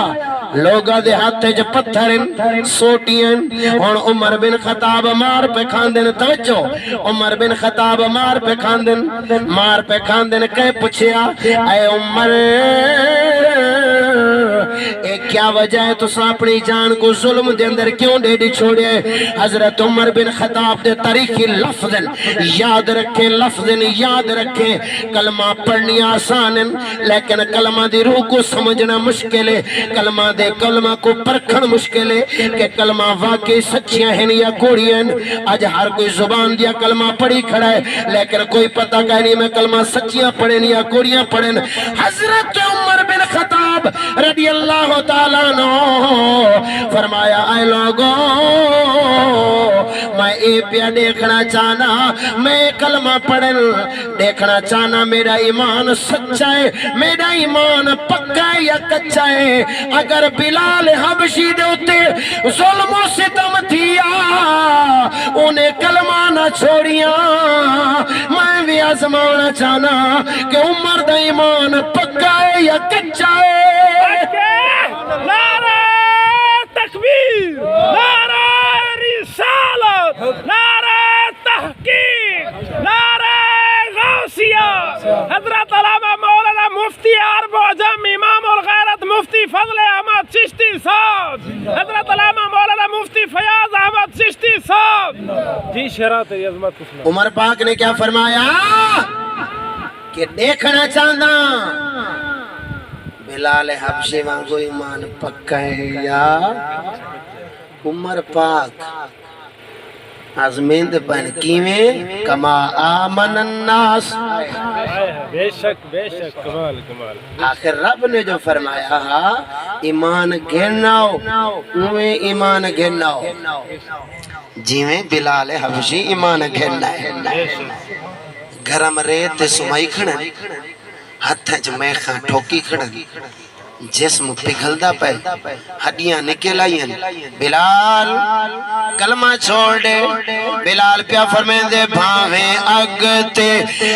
لوگا دے ہاتھے جو پتھرن سوٹین اور عمر بن خطاب مار پہ کھاندن توجہ عمر بن خطاب مار پہ کھاندن کہے پچھیا اے عمر ایک کیا وجہ ہے تو اپنی جان کو ظلم دے اندر کیوں ڈیڈی چھوڑے حضرت عمر بن خطاب دے تاریخی لفظن یاد رکھیں کلمہ پڑھنی آسان لیکن کلمہ دی روح کو سمجھنا مشکل ہے کلمہ کو پرکھن مشکل ہے کہ کلمہ واقعی سچیاں ہیں یا کوڑی ہیں آج ہر کوئی زبان دیا کلمہ پڑھی کھڑا ہے لیکن کوئی پتہ کہنی میں کلمہ سچیاں پڑھیں یا کوڑیاں پڑھیں حضرت عمر بن خطاب رضی اللہ تعالیٰ عنہ فرمایا اے لوگوں میں اے پیا دیکھنا چاہنا میں کلمہ پڑھن دیکھنا چاہنا میرا ایمان سچا ہے میرا ایمان پکا ہے یا کچا ہے اگر بلال حبشی دے ہوتے ظلم و ستم تھیا انہیں کلمہ نہ چھوڑیاں میں بھی آزمانا چاہنا کہ عمر دا ایمان پکا ہے یا کچا ہے نعرہ تکبیر نعرہ رسالت نعرہ تحقیق نعرہ غوثیہ حضرت علامہ مولانا مفتی عرب و عجم امام الغیرت مفتی فضل احمد چشتی صاحب حضرت علامہ مولانا مفتی فیاض احمد چشتی صاحب جی شرات عظمت عمر پاک نے کیا فرمایا کہ دیکھنا چاہنا بلال حبشی وانگو ایمان پکا ہے یا عمر پاک آزمیند پہن کیویں کما آمن الناس بے شک کمال آخر رب نے جو فرمایا ایمان گھناؤ اویں ایمان گھناؤ جیویں بلال حبشی ایمان گھنا ہے گھرم ریت سمائی کھڑن ہتھ میں خان ٹھوکی کھڑن جسم پگھلدا پے ہڈیاں نکل آئیں بلال کلمہ چھوڑ دے بلال پیا فرمین دے بھاویں اگتے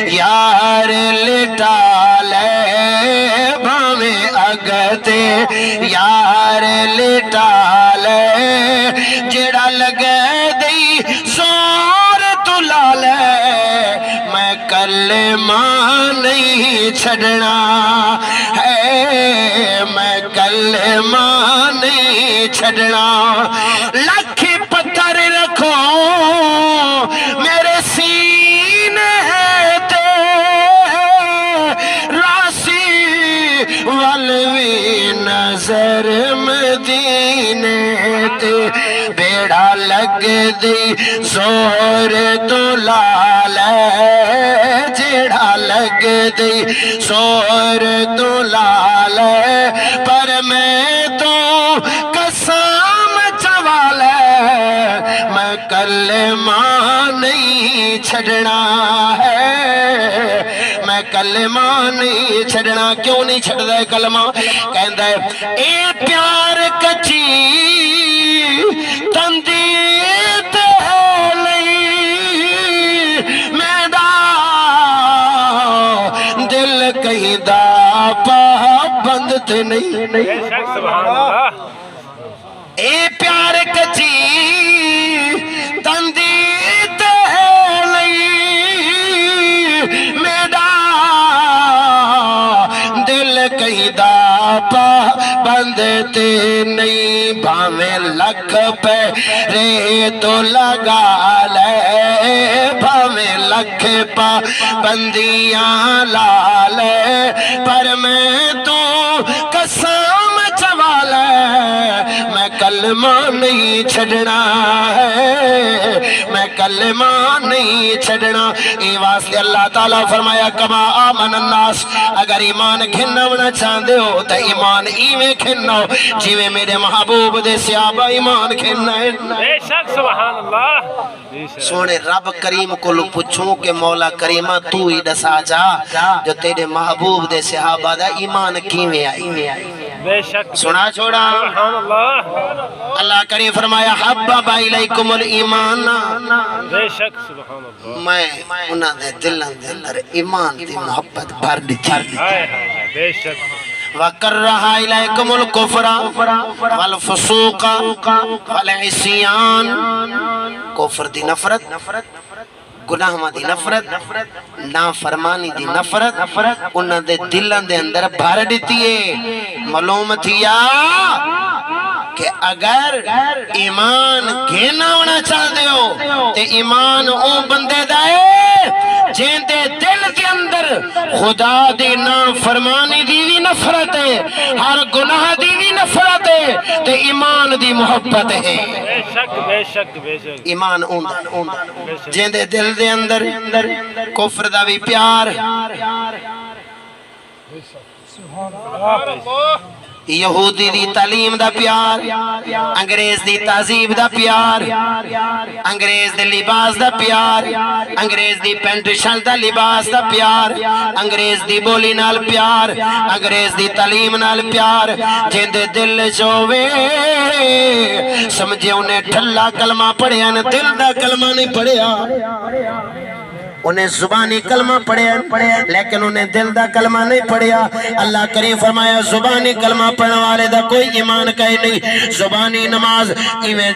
یار لٹا لے بھاویں اگتے یار لٹا لے جڑا لگے دی زور تو لا لے میں کلمہ نہیں چھڑنا ہے میں کلمہ نہیں چھڑنا لکھی پتھر رکھو میرے سینے تے راسی والوی نظر مدینے تے بیڑا لگ دی زور تو لال جڑا لگ دی زور تو لال پر میں تو قسم چوال میں کلمہ نہیں چھڑنا ہے میں کلمہ نہیں چھڑنا کیوں نہیں چھڑ دے کلمہ کہندہ ہے اے پیار کچی تندیت ہے لئی میرا دل کہیں دا پابند تے نہیں اے پیار کچی تندیت ہے لئی میرا دل کہیں دا پابند تے نہیں بھاویں لکھ پہ رے تو لگا لے بھاویں لکھ پا بندیاں لا لے پر میں تو قسم چوال میں کلمہ نہیں چھڑنا ہے میں کلمہ نہیں چھڑنا ای واسطے اللہ تعالیٰ فرمایا کما آمن الناس اگر ایمان کھنونا چاندے ہو تو ایمان ایویں کھنو جیویں میرے محبوب دے صحابہ ایمان کھننا ہے بے شک سبحان اللہ سونے رب کریم کو لو پوچھوں کہ مولا کریمہ تو ہی دسا جا جو تیرے محبوب دے صحابہ دا ایمان کیویں آئی بے شک سنا چھوڑا سبحان اللہ اللہ کریم فرمایا حبب الیکم الایمان بے شک سبحان اللہ میں انہاں دے دلاں دے اندر ایمان دی محبت بھر دتی ہائے ہائے بے شک وَكَرَّهَ إِلَيْكُمُ الْكُفْرَ وَالْفُسُوقَ وَالْعِصْيَانَ کفر دی نفرت گناہ دی نفرت نافرمانی دی نفرت انہاں دے دلاں دے اندر بھر دتی ہے معلوم تھیا کہ اگر ایمان گھینا ہونا چاہتے ہو تے ایمان او بندے دائے جن دے دل کے اندر خدا دی نافرمانی دی بھی نفرت ہے ہر گناہ دی بھی نفرت ہے تے ایمان دی محبت ہے بے شک بے شک بے شک ایمان جن دے دل دے اندر کفر دا بھی پیار یہودی دی تعلیم دا پیار انگریز دی تہذیب دا پیار انگریز دی لباس دا پیار انگریز دی پینٹ شرٹ دا لباس دا پیار انگریز دی بولی نال پیار انگریز دی تعلیم نال پیار جن دے دل چوے سمجھے انہیں ٹھلا کلمہ پڑھیا نہ دل دا کلمہ نہیں پڑھیا انہیں زبانی کلمہ پڑھیا لیکن انہیں دل دا کلمہ نہیں پڑھیا اللہ کریم فرمایا زبانی کلمہ پڑھنے والے دا کوئی ایمان کہے نہیں زبانی نماز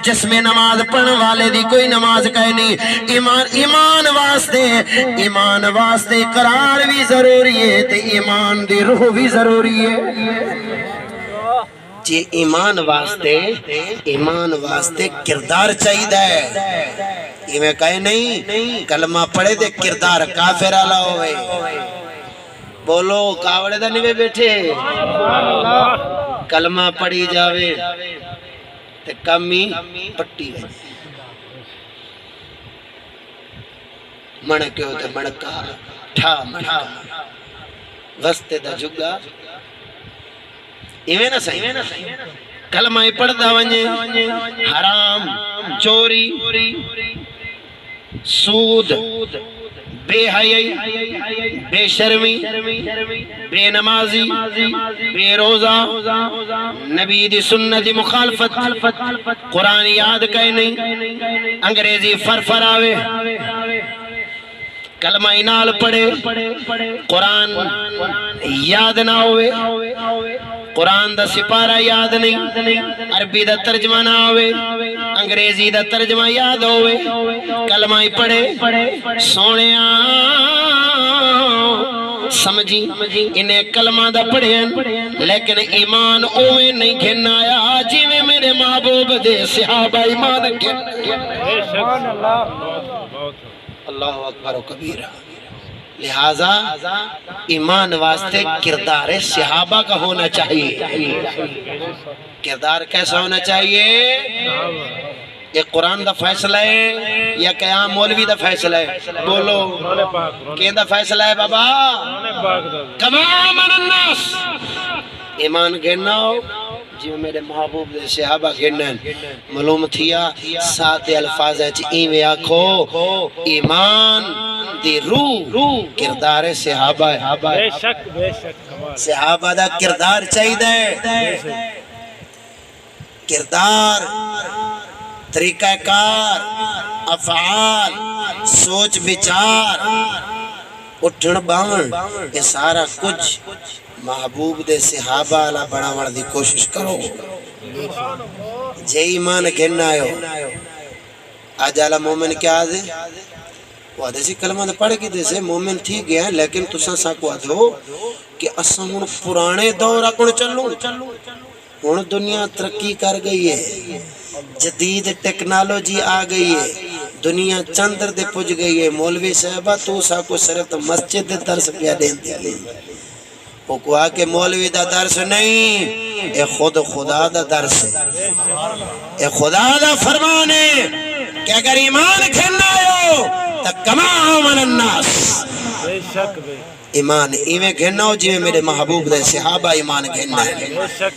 جسمی نماز پڑھنے والے دی کوئی نماز کہے نہیں ایمان واسطے قرار بھی ضروری ہے تے ایمان دی روح بھی ضروری ہے جی ایمان واسطے کردار چاہید ہے یہ میں کہے نہیں کلمہ پڑھے دے کردار کافر آلہ ہوئے بولو کاوڑے دا نہیں بیٹھے کلمہ پڑھی جاوے تے کمی پٹی ہوئے منکے ہوتے منکا ٹھا منکا وستے دا جگہ ایویں نہ صحیح کلمہ پڑھ دا ونجے حرام چوری سود بے حیائی، بے شرمی، بے نمازی، بے روزہ، نبی دی سنت دی مخالفت، قرآن یاد کہے نہیں، انگریزی فرفراوے، کلمہ نال پڑھے، قرآن یاد نہ ہوئے، قرآن دا سپارہ یاد نہیں، عربی دا ترجمہ نہ ہوئے، انگریزی دا ترجمہ یاد ہوئے، کلمہ ہی پڑھے، سونیاں سمجھی انہیں کلمہ دا پڑھیں لیکن ایمان اوے نہیں گھن آیا جی میں میرے محبوب دے صحابہ ایمان گھن اللہ اکبر و کبیرہ. لہذا ایمان واسطے کردار صحابہ کا ہونا چاہیے. کردار کیسا ہونا چاہیے؟ یہ قرآن دا فیصلہ ہے یا قیام مولوی دا فیصلہ ہے؟ بولو کہیں دا فیصلہ ہے بابا؟ کما من الناس ایمان گھننا ہو جی میرے محبوب دے صحابہ گھنن معلوم تھیا ساتھ الفاظ ہے ایویں آکھو ایمان دی روح کردار صحابہ ہے. بے شک صحابہ دا کردار چاہید ہے، کردار، طریقہ کار، افعال، سوچ بچار، اٹھن باہن، یہ سارا کچھ محبوب دے صحابہ اللہ بڑھاوڑ دی کوشش کرو. جے ایمان گھننا ہے آج اللہ مومن کیا آدھے؟ وہ آدھے سی کلمہ دے پڑھ کی دے سے مومن تھی گیا ہے لیکن تساں سا کو آدھو کہ اساں ہن پرانے دور اکن چلو. ہن دنیا ترقی کر گئی ہے، جدید ٹیکنالوجی آ گئی ہے، دنیا چندر دے پج گئی ہے. مولوی صاحبہ تو سا کو صرف مسجد دے درس پیا دین دیا لیں. وہ کہا کہ مولوی دا درس نہیں، اے خود خدا دا درس ہے، اے خدا دا فرمان ہے کہ اگر ایمان کھلنا ہو تو کما من الناس. بے شک ایمان ایویں گھننا ہو جی میرے محبوب دے صحابہ ایمان گھننا ہے. بے شک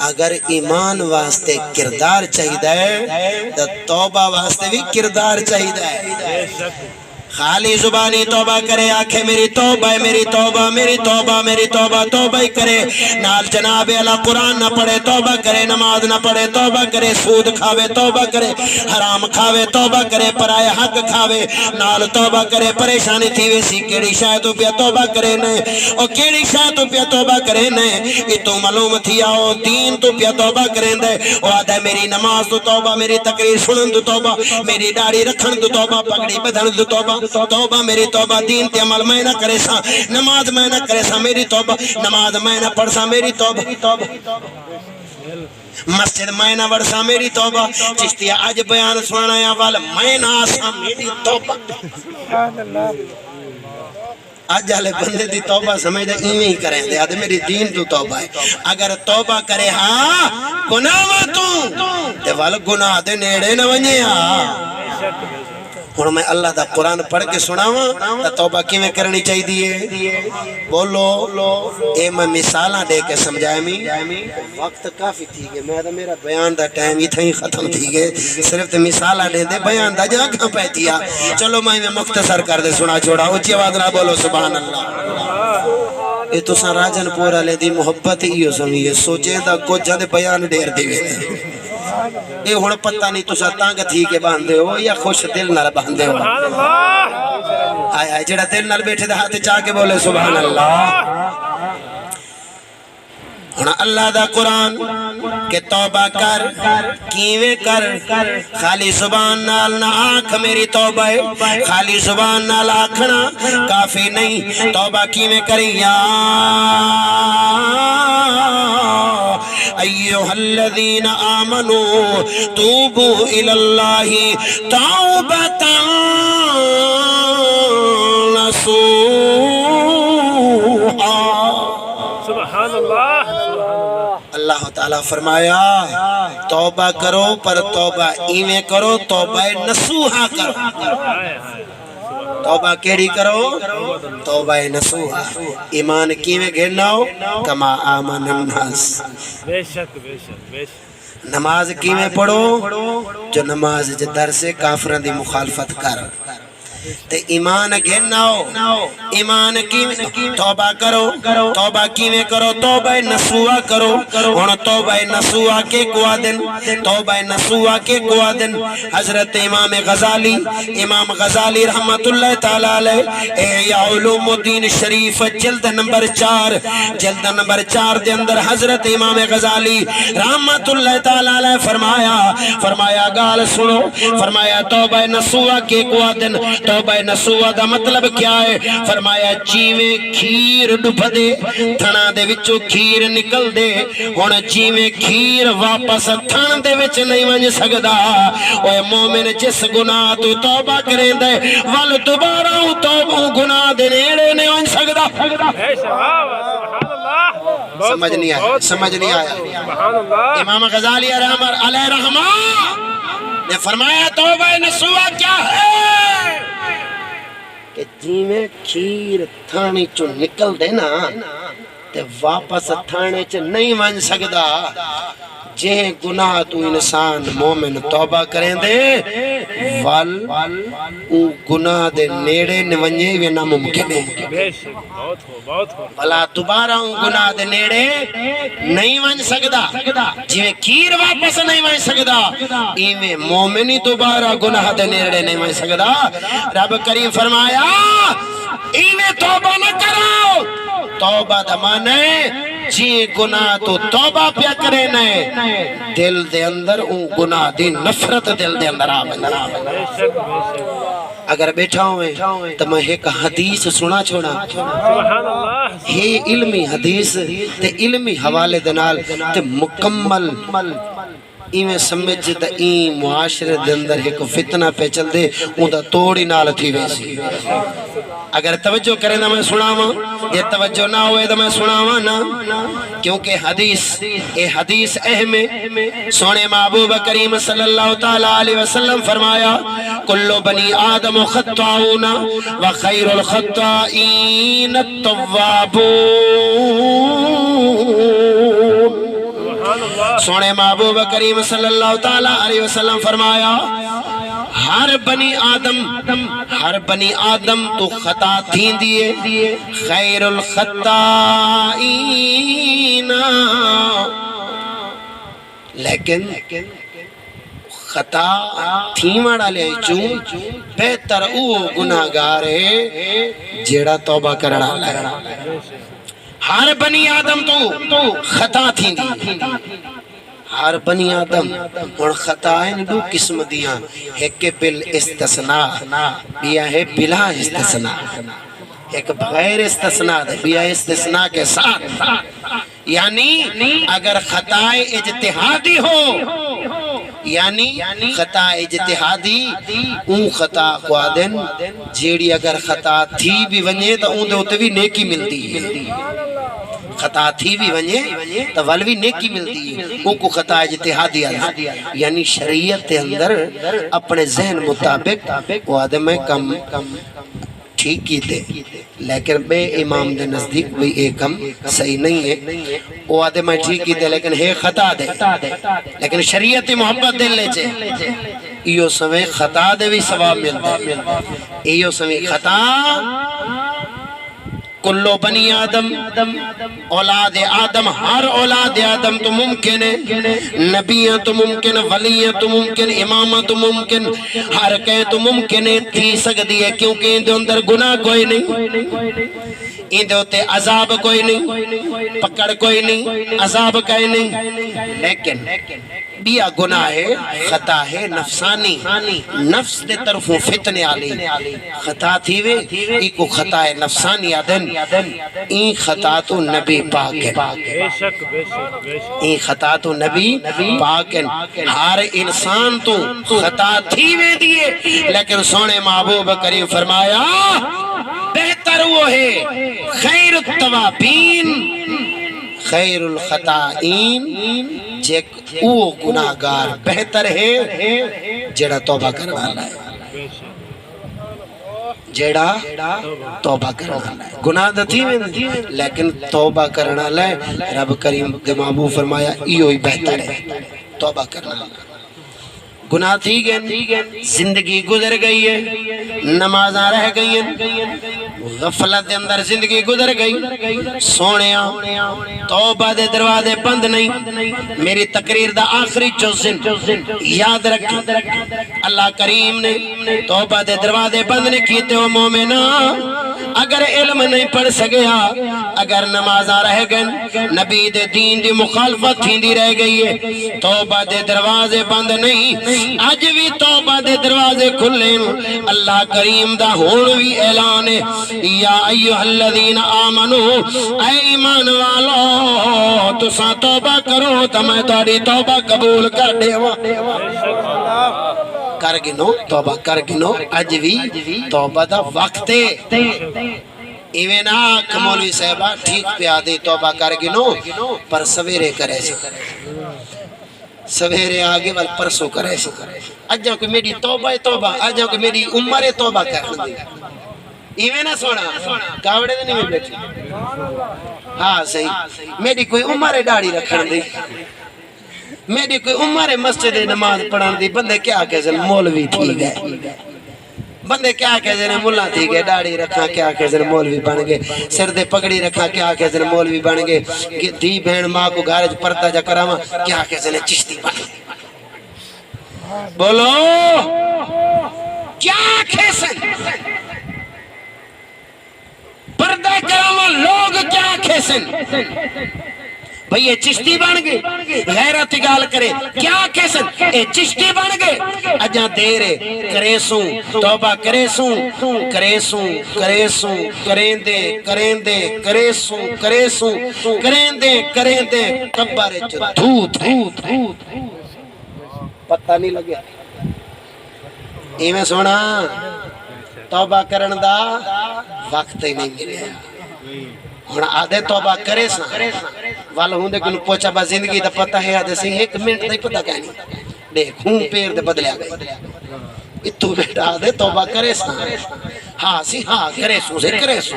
اگر ایمان واسطے کردار چاہیے تو توبہ واسطے بھی کردار چاہیے. بے شک خالی زبانی توبہ کرے آکھے میری توبہ ہے میری توبہ میری توبہ میری توبہ توبہ ہی کرے نال جناب اللہ قرآن نہ پڑھے توبہ کرے نماز نہ پڑھے توبہ کرے سود کھاوے توبہ کرے حرام کھاوے توبہ کرے پرائے حق کھاوے نال توبہ کرے پریشانی تھی ویسی کیڑی شاید تو پیا توبہ کرے نئے اور کیڑی شاید تو پیا توبہ کرے نئے یہ تو معلوم تھی آؤ دین تو پیا توبہ کریں دے وہ آدھا میری نماز تو توبہ میری تقریر سنن تو توبہ میری داڑھی رکھن تو توبہ پگڑی بدھن تو توبہ توبہ میری توبہ دین تے عمل میں نہ کرے سا نماز میں نہ کرے سا میری توبہ نماز میں نہ پڑھ سا میری توبہ مسجد میں نہ وڑ سا میری توبہ چشتیہ آج بیان سنانا یا والا میں نہ آسا میری توبہ. آج جالے بندے دی توبہ سمجھ دے ایویں ہی کریں دے آدھے میری دین تو توبہ ہے. اگر توبہ کرے ہاں گناہ ماں تو تے والا گناہ دے نیڑے نہ ونجے ہاں. ہن میں اللہ دا قرآن پڑھ کے سناواں تے توبہ کیویں کرنی چاہیے؟ بولو اے میں مثالاں دے کے سمجھائیں می وقت کافی تھی گئے میں تو میرا بیان دا ٹائم ہی تھا ہی ختم تھی گئے صرف تے مثالاں دے دے بیان دا جا کھا پہتیا. چلو میں مختصر کر دے سنا چھوڑا اونچی آواز نہ بولو سبحان اللہ. یہ تو سا راجن پورا لے دی محبت ہی ہو سمجھے سوچے دا کچھ جد بیان ڈیر دی وے یہ ہن پتہ نہیں تسا تانگ تھی کے باندھے ہو یا خوش دل نال باندھے ہو. آئے آئے جڑا دل نال بیٹھے دا ہاتھ چاہ کے بولے سبحان اللہ. ہن اللہ دا قرآن کہ توبہ کر کیویں کر خالی زبان نال نہ آنکھ میری توبہ ہے خالی زبان نال آنکھنا کافی نہیں توبہ کیویں کری یا ایوہ الذین آمنوا توبوا الاللہ توبتا نصوحا. سبحان اللہ. اللہ تعالیٰ فرمایا توبہ کرو پر توبہ ایویں کرو توبہ نصوحا کرو. توبہ کیڑی کرو؟ توبہ نصوحا. ایمان کیویں گھننا ہو کما آمن الناس. بے شک نماز کیویں پڑھو جو نماز جے در سے کافران دی مخالفت کر تے ایمان گھناؤ ایمان کی توبہ کرو توبہ کیویں کرو توبہ نسوہ کرو ہن توبہ نسوہ کے کو دن توبہ نسوہ کے کو دن حضرت امام غزالی رحمت اللہ تعالی علیہ احیاء علوم الدین شریف جلد نمبر 4 دے اندر حضرت امام غزالی رحمت اللہ تعالی علیہ فرمایا گال سنو فرمایا توبہ نسوہ کے کو دن توبہ نسوہ دا مطلب کیا ہے فرمایا جیویں کھیر ڈب دے تھنا دے وچوں کھیر نکل دے ہن جیویں کھیر واپس تھن دے وچ نہیں ونج سکدا اوے مومن جس گناہ تو توبہ کریں دے ول دوبارہ توبہ گناہ دے نیڑے نہیں ونج سکدا سمجھ نہیں آیا امام غزالی علیہ رحمہ نے فرمایا توبہ نسوہ کیا ہے کہ جیویں کھیر تھانی چو نکل دے نا تے واپس تھانے چ نہیں ون سکدا جے گناہ تو انسان مومن توبہ کریں دے ول گناہ دے نیڑے نونجے وی ناممکن ہے بھلا دوبارہ گناہ دے نیڑے نہیں ون سکدا جویں کھیر واپس نہیں ون سکدا ایویں مومنی دوبارہ گناہ دے نیڑے نہیں ون سکدا رب کریم فرمایا ایویں توبہ نہ کرو توبہ دا معنی جی گناہ تو توبہ پیا کرے نئے دل دے اندر ان گناہ دی نفرت دل دے اندر آوے اگر بیٹھا ہوئے تو میں ایک حدیث سنا چھوڑا ہے علمی حدیث تے علمی حوالے دنال تے مکمل ایویں سمجھ تے این معاشرے دے اندر ایک فتنہ پہ چل دے اون دا توڑی نال تھی ویسی اگر توجہ کریں نا میں سناواں یہ توجہ نہ ہوئے تو میں سناواں نا کیونکہ حدیث اہم ہے سونے محبوب کریم صلی اللہ تعالی علیہ وسلم فرمایا کل بنی آدم خطاؤون وخیر الخطائین التوابون سونے محبوب کریم صلی اللہ تعالی علیہ وسلم فرمایا ہر بنی آدم تو خطا تھین دیئے خیر الخطائین لیکن خطا تھی مڑا لے چوں بہتر او گناہگار ہے جیڑا توبہ کرنا لگا ہر بنی آدم تو خطا تھی دی ہر بنی آدم اور خطائیں دو قسم دیاں ایک بل استثناء بیا ہے بلا استثناء ایک بغیر استثناء بیا استثناء کے ساتھ یعنی اگر خطائیں اجتہادی ہو یعنی خطا اجتہادی اون خطا قوادن جیڑی اگر خطا تھی بھی ونجے تو اون دے ہوتے بھی نیکی ملتی ہے خطا تھی بھی ونجے تو ولوی نیکی ملتی ہے ان کو خطا اجتہادی آدھا یعنی شریعت کے اندر اپنے ذہن مطابق وہ آدم کم ٹھیک کی تھے لیکن بے امام دے نزدیک بھی ایک کم صحیح نہیں ہے وہ آدم ٹھیک کی تھے لیکن ہے خطا دے لیکن شریعت محبت دے لے چھے ایو سمیں خطا دے بھی ثواب ملتا ہے ایو سمیں خطا کلو بنی آدم اولاد آدم ہر اولاد آدم تو ممکن ہے نبیاں تو ممکن ولیاں تو ممکن امامہ تو ممکن ہر کہیں تو ممکن ہے تھی سکتی ہے کیونکہ ان دے اندر گناہ کوئی نہیں ان دے ہوتے عذاب کوئی نہیں پکڑ کوئی نہیں عذاب کوئی نہیں لیکن بیا گناہ ہے خطا ہے نفسانی نفس دے طرفوں فتنے آلی خطا تھی وے ایک کو خطا ہے نفسانی آدن این خطا تو نبی پاک ہے این خطا تو نبی پاک ہے ہر انسان تو خطا تھی وے دیئے لیکن سونے محبوب کریم فرمایا بہتر وہ ہے خیر التوابین خیر الخطائین جیک او گناہگار بہتر ہے جیڑا توبہ کرنا ہے جیڑا توبہ کرنا ہے گناہ دتی میں لیکن توبہ کرنا ہے رب کریم دے محبوب فرمایا ایو ہی بہتر ہے توبہ کرنا گناہ تھی گئے، زندگی گزر گئی ہے، نمازاں رہ گئی ہیں، غفلت دے اندر زندگی گزر گئی، سونیا توبہ دے دروازے بند نہیں۔ میری تقریر دا آخری جزن یاد رکھ، اللہ کریم نے توبہ دے دروازے بند نہیں کیتے ہو مومنہ، اگر علم نہیں پڑھ سکیا، اگر نمازاں رہ گئے، نبی دے دین دی مخالفت تھیندی رہ گئی ہے، توبہ دے دروازے بند نہیں، آج بھی توبہ دے دروازے کھلے، اللہ کریم دا ہون بھی اعلان ہے، یا ایوہ الذین آمنو، اے ایمان والو تساں توبہ کرو تو میں تاری توبہ قبول کر دے کر گنو، توبہ کر گنو، اج بھی توبہ دا وقت ہے۔ ایویں نہ آکھ مولوی صاحبہ ٹھیک پہ آدھی توبہ کر گنو پر سویرے کرے سے، سویرے آگے وال پرسو کرے سے، اج جاؤ کہ میری توبہ توبہ، اج جاؤ کہ میری عمر توبہ کرنا دی، ایویں نہ سونا کاوڑے دے نہیں بیٹھی، ہاں صحیح، میری کوئی عمر ڈاڑی رکھن دی، میری کوئی عمر مسجد نماز پڑھن دی، بندے کیا کہتے ہیں مولوی تھی گئے، بندے کیا کہتے ہیں ملہ تھی گئے، ڈاڑی رکھا کیا کہتے ہیں مولوی بن گئے، سر دے پگڑی رکھا کیا کہتے ہیں مولوی بن گئے، دی بہن ماں کو گھارج پردہ جا کراما کیا کہتے ہیں چشتی بن گئے۔ بولو کیا کہتے ہیں پردہ کراما لوگ کیا کہتے ہیں بھئی یہ چشتی بن گئے، غیرت گال کرے کیا کیسن اے چشتی بن گئے، اجاں دیرے کرے سوں توبہ کرے سوں کرے سوں کرے سوں کریں دے کریں دے کرے سوں کرے سوں کریں دے کبر جو دھوت ہے، پتہ نہیں لگیا ایویں سونا توبہ کرن دا وقت ہی نہیں ملے، ہن آدھے توبہ کرے سا والا ہوں دے کنو پوچھا با زندگی دا پتہ ہے آدھے سے ایک منٹ دا پتہ کہنی دیکھ ہوں پیر دے بدلے آگئے اتو بیٹا آدھے توبہ کرے سا، ہاں سی ہاں کرے سو سے کرے سو،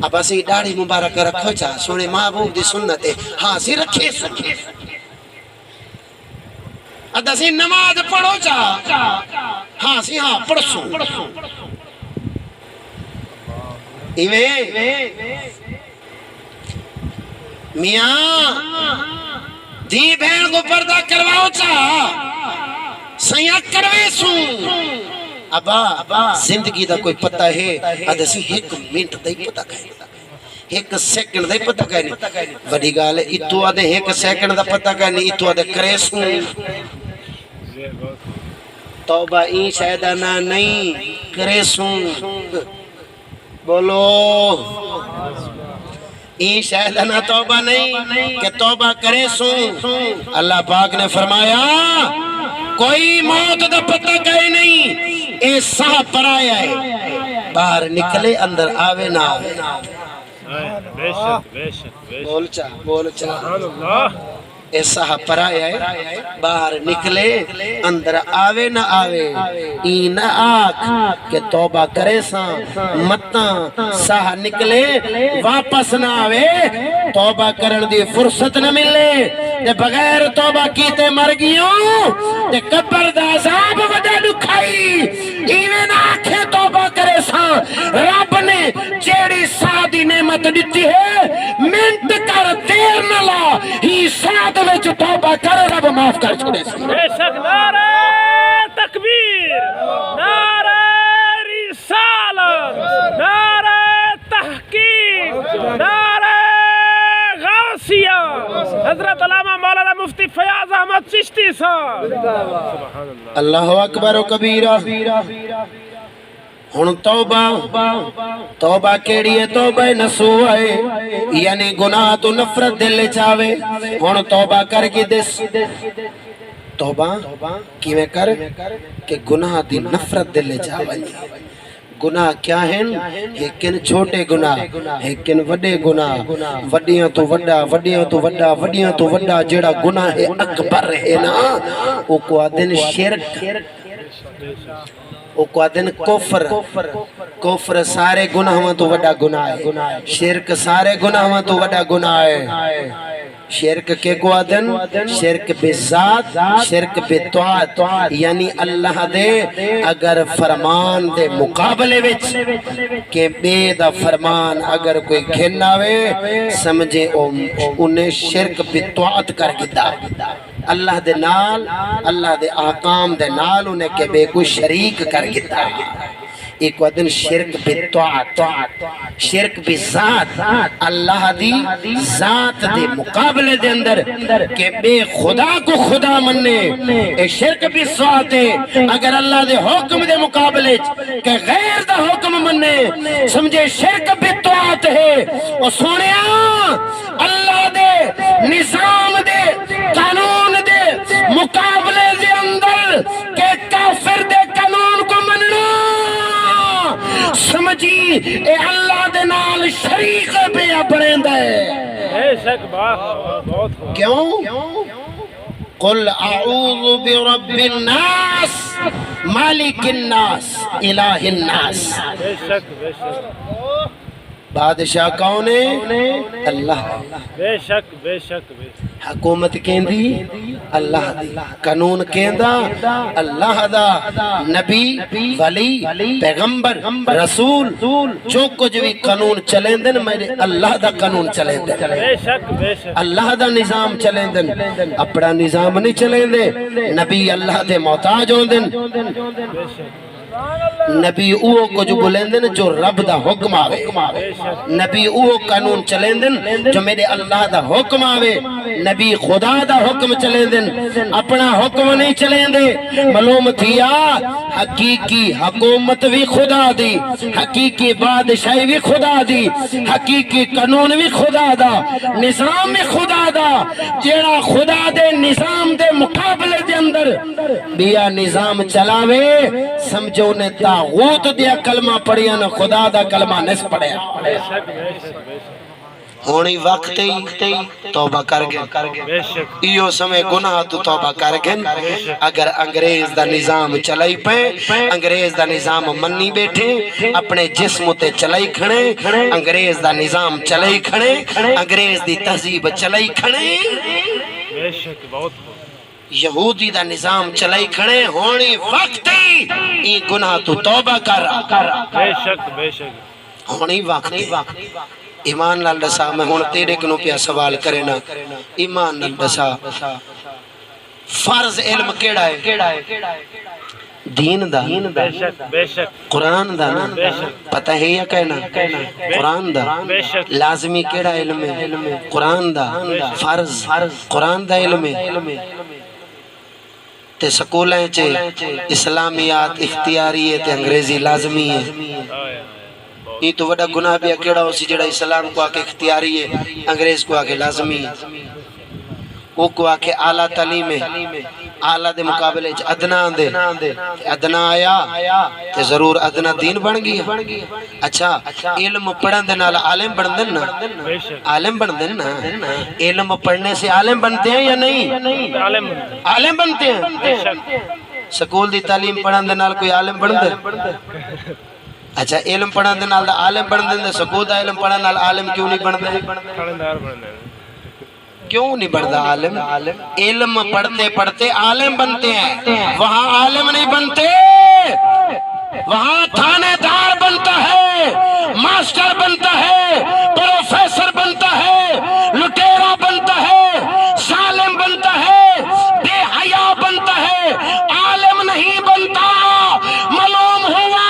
اب اسی ڈاڑی مبارک رکھو چاہ سونے محبوب دی سنت ہے، ہاں سی رکھے سو، ادھا سی نماز پڑھو چاہ ہاں سی ہاں پڑھ سو، میاں دی بہن کو پردہ کرواؤ چاہ سیاں کروے سوں، ابا زندگی دا کوئی پتہ ہے ادھا سی ایک منٹ دا ہی پتہ کہنے، ایک سیکنڈ دا ہی پتہ کہنے، وڈی گال ہے اتو آدھے ایک سیکنڈ دا پتہ کہنے، اتو آدھے کرے سوں، توبہ این شاہدانہ نہیں کرے سوں، بولو این شاہدانہ توبہ نہیں کہ توبہ کرے سوں، اللہ پاک نے فرمایا کوئی موت دا پتہ کہے نہیں، اے ساہ پر آیا ہے باہر نکلے اندر آوے نہ آوے، بول چاہ ایسا پر آیا ہے باہر نکلے اندر آوے نہ آوے، این آکھ کہ توبہ کرے ساں متاں ساہ نکلے واپس نہ آوے، توبہ کرن دی فرصت نہ ملے تے بغیر توبہ کیتے مر گیوں تے قبر دا عذاب وڈا دکھائی، ایویں نہ آکھے توبہ کرے ساں رب نے جیڑی ساہ دی نعمت دیتی ہے منٹ کر دیر نہ لا، ہی ساتھ وچ توبہ کر رب معاف کر چھوڑے سی۔ بے شک نعرہ تکبیر، نعرہ رسالت، نعرہ تحقیق، نعرہ غوثیہ، حضرت علامہ مولانا مفتی فیاض احمد چشتی صاحب، اللہ اکبر و کبیرہ۔ ہن توبہ کیڑی ہے؟ توبہ نصوح ہے، یعنی گناہ تو نفرت دل چاہے، ہن توبہ کر کے دس، توبہ کیویں کر کہ گناہ دی نفرت دل چاہے، گناہ کیا ہیں؟ لیکن چھوٹے گناہ، لیکن وڈے گناہ، وڈیاں تو وڈا، وڈیاں تو وڈا، وڈیاں تو وڈا جڑا گناہ ہے اکبر ہے نا، او کو آدن شرک، او کو آدن کفر، کفر سارے گناہاں تو وڈا گناہ ہے، شرک سارے گناہاں تو وڈا گناہ ہے، شرک کے کو آدن شرک بذات شرک بطاعت یعنی اللہ دے اگر فرمان دے مقابلے وچ کہ بے دا فرمان اگر کوئی گھناوے سمجھے انہیں شرک بطاعت کر گدا اللہ دے نال اللہ دے احکام دے نال انہیں کہ بے کوئی شریک کر گدا ایک ودن شرک بطاعت شرک بذات اللہ دی ذات دے مقابلے دے اندر کہ بے خدا کو خدا مننے اے شرک بذات اگر اللہ دے حکم دے مقابلے کہ غیر دا حکم مننے سمجھے شرک بطاعت ہے اور سونیا اللہ دے نظام دے قانون دے مقابلے دے اندر کہ کافر دے قانون کو مننا سمجھی اے اللہ دے نال شریک پہ اپنے دے بے شک بہت کیوں قل اعوذ برب الناس مالک الناس الہ الناس بے شک بے شک بادشاہ کون ہے اللہ بے شک بے شک بے شک حکومت کیندی اللہ دی قانون کیندا اللہ دا نبی ولی پیغمبر رسول جو کچھ بھی قانون چلیندن میرے اللہ دا قانون چلیندن بے شک بے شک اللہ دا نظام چلیندن اپنا نظام نہیں چلیندے نبی اللہ دے محتاج ہوندن بے شک نبی اوہ کو جو بلندن جو رب دا حکم آوے نبی اوہ قانون چلیندن جو میرے اللہ دا حکم آوے نبی خدا دا حکم چلیندن اپنا حکم نہیں چلیندے معلوم تھیا حقیقی حکومت بھی خدا دی حقیقی بادشاہی بھی خدا دی حقیقی قانون بھی خدا دا نظام بھی خدا دا جیڑا خدا دے نظام دے مقابلے دے اندر بیا نظام چلاوے سمجھو نے تاغوت دیا کلمہ پڑھیا نہ خدا دا کلمہ نس پڑھیا ہونی وقت ہی توبہ کر گئے ایو سمے گناہ تو توبہ کر گئے اگر انگریز دا نظام چلائی پہ انگریز دا نظام منی بیٹھے اپنے جسم تے چلائی کھڑے انگریز دا نظام چلائی کھڑے انگریز دی تہذیب چلائی کھڑے بے شک بہت یہودی دا نظام چلائی کھڑے ہونی وقت ہی ای گناہ تو توبہ کر بے شک بے شک ہونی وقت ایمان لال رسا میں ہون تیرے کنو پیا سوال کرے نا ایمان لال رسا فرض علم کیڑا ہے دین دا بے شک بے شک قرآن دا نا پتہ ہے یا کہنا قرآن دا لازمی کیڑا علم ہے قرآن دا فرض قرآن دا علم ہے تے سکولیں چے اسلامیات اختیاریت انگریزی لازمی ہے یہ تو وڈا گناہ بھی اکیڑا ہو سی جڑا اسلام کو آکے اختیاری ہے انگریز کو آکے لازمی ہے وہ کو آکے اعلیٰ تعلیم ہے اعلیٰ دے مقابلے ادنا دے ادنا آیا تے ضرور ادنا دین بن گیا اچھا علم پڑھن دے نال عالم بن دن نا عالم بن دن نا علم پڑھنے سے عالم بنتے ہیں یا نہیں عالم بنتے ہیں سکول دی تعلیم پڑھن دے نال کوئی عالم بن دے اچھا علم پڑھن دے نال عالم بن دے سکول دا علم پڑھن نال عالم کیوں نہیں بن دے کیوں نہیں بڑھتا عالم علم پڑھتے پڑھتے عالم بنتے ہیں وہاں عالم نہیں بنتے وہاں تھانے دار بنتا ہے ماسٹر بنتا ہے پروفیسر بنتا ہے لٹیرا بنتا ہے ظالم بنتا ہے بے حیا بنتا ہے عالم نہیں بنتا معلوم ہوا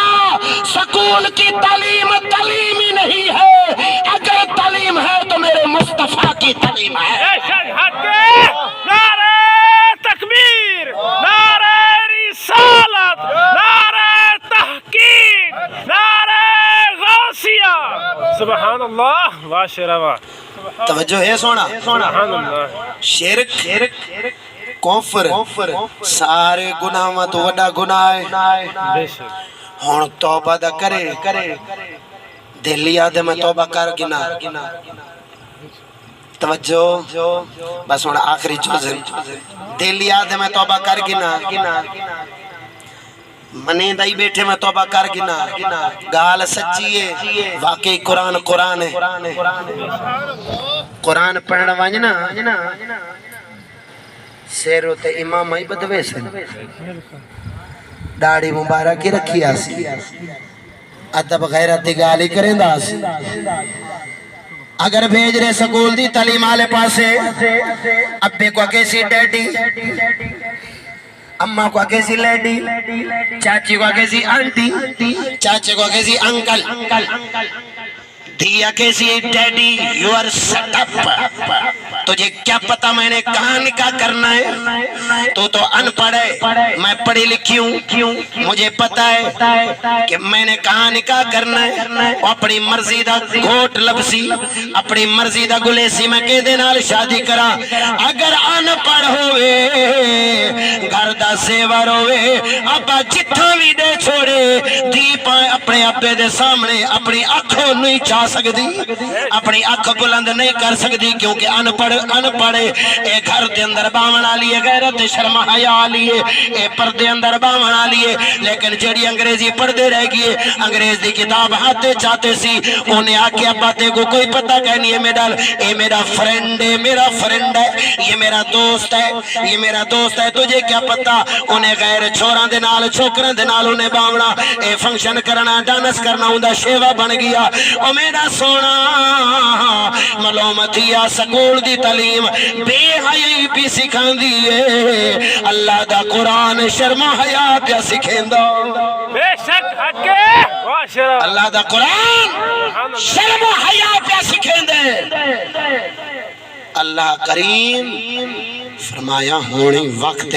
سکول کی تعلیم تعلیم ہی نہیں ہے اگر تعلیم ہے تو میرے مصطفیٰ کی تعلیم ہے نعرہ تکبیر نعرہ رسالت نعرہ تحقیق نعرہ غوثیہ سبحان اللہ واشروا توجہ ہے سونا سبحان اللہ شرک کفر سارے گناہ میں تو وڈا گناہ ہے بے شک ہون توبہ دا کرے دلی آدھے میں توبہ کر گنا توجہ بس ہونا آخری چوزن دلی آدھے میں توبہ کر گنا منی دائی بیٹھے میں توبہ کر گنا گال سچی ہے واقعی قرآن ہے قرآن پڑھنا وانجنا سیرو تے امام ہی بدوے سے داڑھی مبارک ہی رکھی آسی ادب غیرت گالی کریں دا سی اگر بھیج رہے سکول دی تعلیم آلے پاسے ابے کو کیسی ڈیڈی اماں کو کیسی لیڈی چاچی کو کیسی آنٹی چاچے کو کیسی انکل دیا کیسی daddy you are set up تجھے کیا پتا میں نے کہاں نکاح کرنا ہے تو ان پڑھ ہے میں پڑھی لکھی ہوں مجھے پتا ہے کہ میں نے کہاں نکاح کرنا ہے اپنی مرضی دا گھوٹ لبسی اپنی مرضی دا گلیسی میں کہہ نال شادی کرا اگر ان پڑھ ہوئے گھر دا سیور ہوئے ابا جتھا بھی دے چھوڑے دی پائے اپنے ابے دے سامنے اپنی آنکھوں نہیں چاہ سکتی اپنی آنکھ بلند نہیں کر سکتی کیونکہ ان پڑھے اے گھر دے اندر باونا لیے غیرت شرم حیا لیے اے پردے اندر باونا لیے لیکن جڑی انگریزی پڑھتے رہ گئے انگریز دی کتاب ہاتھے چاہتے سی انہیں آکے ابا تے کو کوئی پتہ کہنی ہے اے میرا فرینڈ ہے میرا فرینڈ ہے یہ میرا دوست ہے یہ میرا دوست ہے تجھے کیا پتہ انہیں غیر چھوڑاں دے نال چھوکران دے نال انہیں باونا اے فنکشن کرنا ڈانس کرنا ہوندہ شیوہ بن گیا او میرا سونا ملومتیا سکول دی تعلیم بے حیائی بھی سکھان دیئے اللہ دا قرآن شرم حیا پیا سکھین دا بے شک حق ہے اللہ دا قرآن شرم حیا پیا سکھین دے اللہ کریم فرمایا ہونی وقت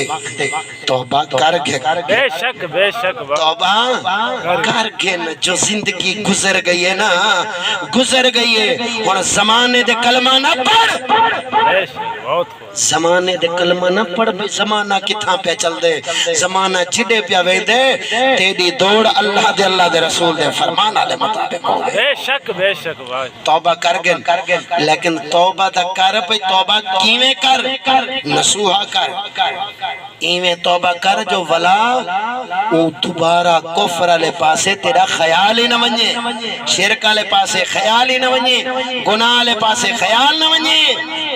توبہ کر گے بے شک توبہ کر گے جو زندگی گزر گئی ہے نا گزر گئی ہے اور زمانے دے کلمہ نہ پڑھ زمانے دے کلمہ نہ پڑھ بھی زمانہ کتھاں پہ چل دے زمانہ جڑے پہ وے دے تیری دوڑ اللہ دے رسول دے فرمان آلے مطابق ہو بے شک توبہ کر گے لیکن توبہ دا کر پہ توبہ کیویں کر نسوہا کر ایویں توبہ کر جو ولا او دوبارہ کفر علی پاسے تیرا خیال ہی نہ ونجے شرک علی پاسے خیال ہی نہ ونجے گناہ علی پاسے خیال نہ ونجے